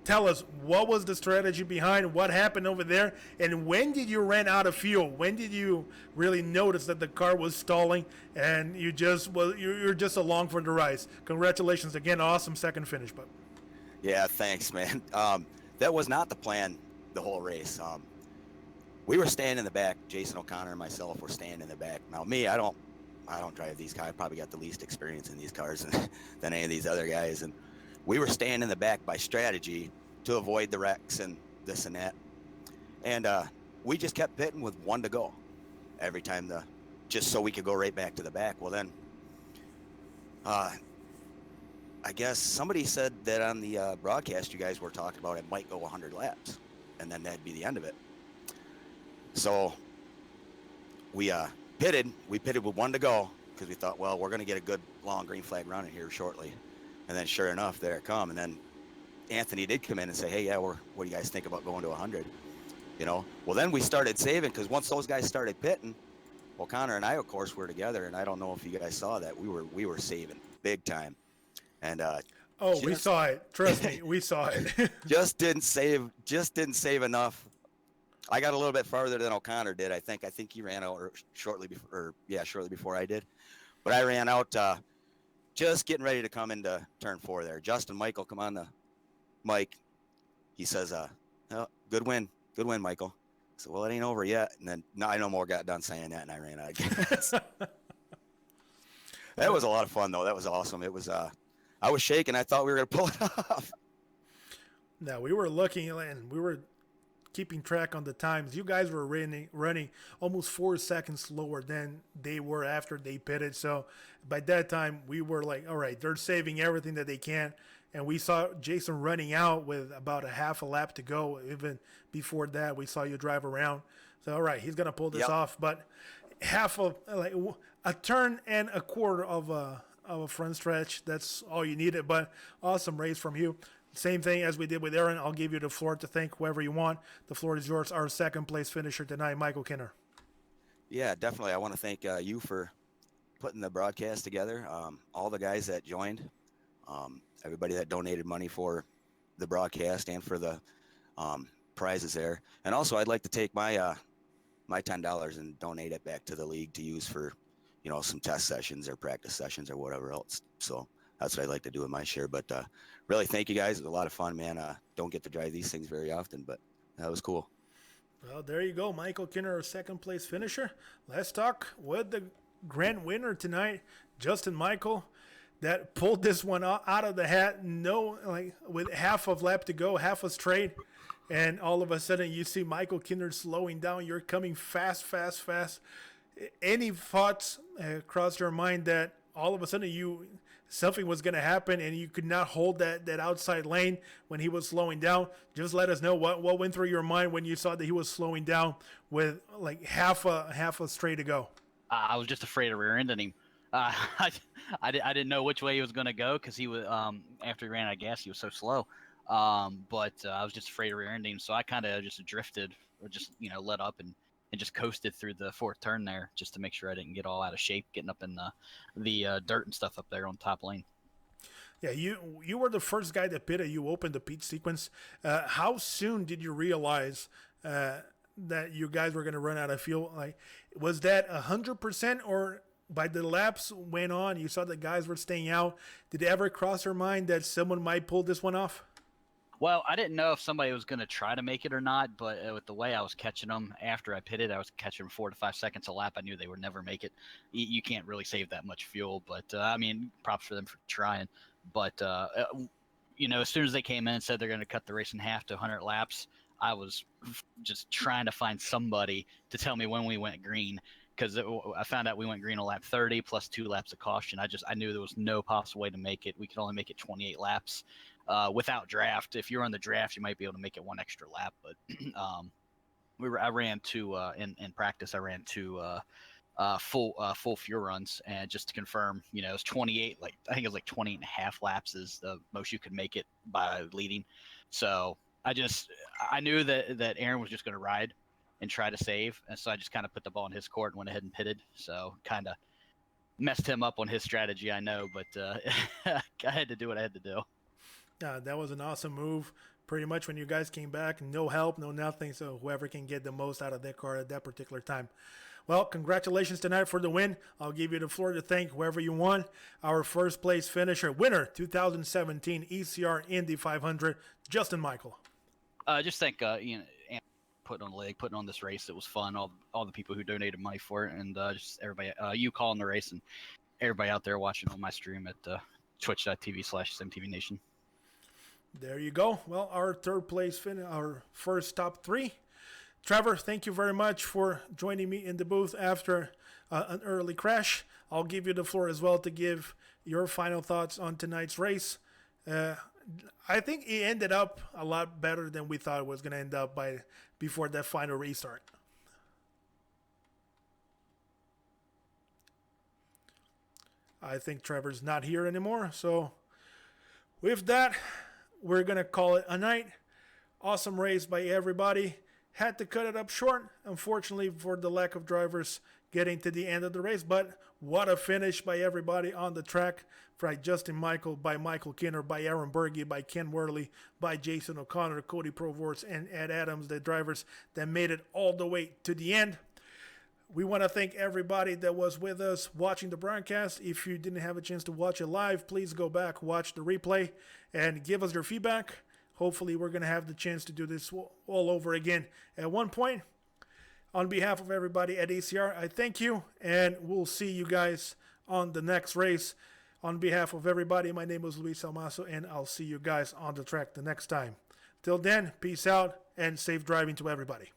Tell us, what was the strategy behind what happened over there, and when did you run out of fuel? When did you really notice that the car was stalling and you're just along for the ride? Congratulations again, awesome second finish, bud. Yeah, thanks, man. That was not the plan the whole race. We were staying in the back. Jason O'Connor and myself were staying in the back. Now, me, I don't drive these cars. I probably got the least experience in these cars than any of these other guys, and we were staying in the back by strategy to avoid the wrecks and this and that. And we just kept pitting with one to go every time, just so we could go right back to the back. Well, then I guess somebody said that on the broadcast you guys were talking about it might go 100 laps, and then that'd be the end of it. So we pitted. We pitted with one to go because we thought, well, we're going to get a good long green flag run in here shortly. And then sure enough, there it come. And then Anthony did come in and say, hey, yeah, what do you guys think about going to 100? Well, then we started saving, because once those guys started pitting, well, Connor and I, of course, were together. And I don't know if you guys saw that. We were saving big time. And Oh, we Just- saw it. Trust me, we saw it. just didn't save enough. I got a little bit farther than O'Connor did. I think he ran out shortly before I did. But I ran out just getting ready to come into turn 4 there. Justin Michael come on the mic. He says, oh, good win, Michael. I said, well, it ain't over yet. And then I no more got done saying that, and I ran out again. That was a lot of fun, though. That was awesome. It was I was shaking. I thought we were going to pull it off. Now, we were looking and we were keeping track on the times. You guys were running almost 4 seconds slower than they were after they pitted. So by that time, we were like, all right, they're saving everything that they can. And we saw Jason running out with about a half a lap to go. Even before that, we saw you drive around. So, all right, he's going to pull this off. But half of like a turn and a quarter of a front stretch, that's all you needed. But awesome race from you. Same thing as we did with Aaron. I'll give you the floor to thank whoever you want. The floor is yours. Our second place finisher tonight, Michael Kinner. Yeah, definitely. I want to thank you for putting the broadcast together. All the guys that joined, everybody that donated money for the broadcast and for the prizes there. And also, I'd like to take my my $10 and donate it back to the league to use for, some test sessions or practice sessions or whatever else. So that's what I'd like to do with my share. But really, thank you guys. It was a lot of fun, man. Don't get to drive these things very often, but that was cool. Well, there you go. Michael Kinner, our second place finisher. Let's talk with the grand winner tonight, Justin Michael, that pulled this one out of the hat. With half of lap to go, half a straight. And all of a sudden, you see Michael Kinner slowing down. You're coming fast. Any thoughts crossed your mind that all of a sudden something was going to happen and you could not hold that outside lane when he was slowing down? Just let us know what went through your mind when you saw that he was slowing down with like half a straight to go. I was just afraid of rear-ending him. I didn't know which way he was going to go because he was after he ran out of gas, he was so slow. But I was just afraid of rear-ending him, so I kind of just drifted or just let up and just coasted through the 4th turn there just to make sure I didn't get all out of shape getting up in the dirt and stuff up there on top lane. Yeah, you were the first guy that pitted. You opened the pit sequence. How soon did you realize that you guys were going to run out of fuel? Like, was that 100%, or by the laps went on, you saw the guys were staying out? Did it ever cross your mind that someone might pull this one off? Well, I didn't know if somebody was going to try to make it or not, but with the way I was catching them after I pitted, I was catching them 4 to 5 seconds a lap. I knew they would never make it. You can't really save that much fuel, but props for them for trying. But as soon as they came in and said they're going to cut the race in half to 100 laps, I was just trying to find somebody to tell me when we went green, because I found out we went green on lap 30 plus 2 laps of caution. I knew there was no possible way to make it. We could only make it 28 laps. Without draft. If you're on the draft, you might be able to make it 1 extra lap, but I ran 2 in practice. I ran 2 full fuel runs, and just to confirm, it was 28. I think it was like 20 and a half laps is the most you could make it by leading. So I knew that Aaron was just going to ride and try to save, and so I just kind of put the ball in his court and went ahead and pitted. So kind of messed him up on his strategy, I know, but I had to do what I had to do. That was an awesome move. Pretty much when you guys came back, no help, no nothing. So whoever can get the most out of their car at that particular time. Well, congratulations tonight for the win. I'll give you the floor to thank whoever you want. Our first place finisher, winner 2017 ECR Indy 500, Justin Michael. Just thank putting on the leg, putting on this race. It was fun. All the people who donated money for it, and just everybody, you calling the race, and everybody out there watching on my stream at twitch.tv/SimTVNation. There you go. Well, our third place our first top 3. Trevor, thank you very much for joining me in the booth after an early crash. I'll give you the floor as well to give your final thoughts on tonight's race. I think it ended up a lot better than we thought it was going to end up before that final restart. I think Trevor's not here anymore. So with that, we're going to call it a night. Awesome race by everybody. Had to cut it up short, unfortunately, for the lack of drivers getting to the end of the race. But what a finish by everybody on the track. By Justin Michael, by Michael Kinner, by Aaron Berge, by Ken Worley, by Jason O'Connor, Cody Provorts, and Ed Adams, the drivers that made it all the way to the end. We want to thank everybody that was with us watching the broadcast. If you didn't have a chance to watch it live, please go back, watch the replay, and give us your feedback. Hopefully, we're going to have the chance to do this all over again at one point. On behalf of everybody at ACR, I thank you, and we'll see you guys on the next race. On behalf of everybody, my name is Luis Almaso, and I'll see you guys on the track the next time. Till then, peace out, and safe driving to everybody.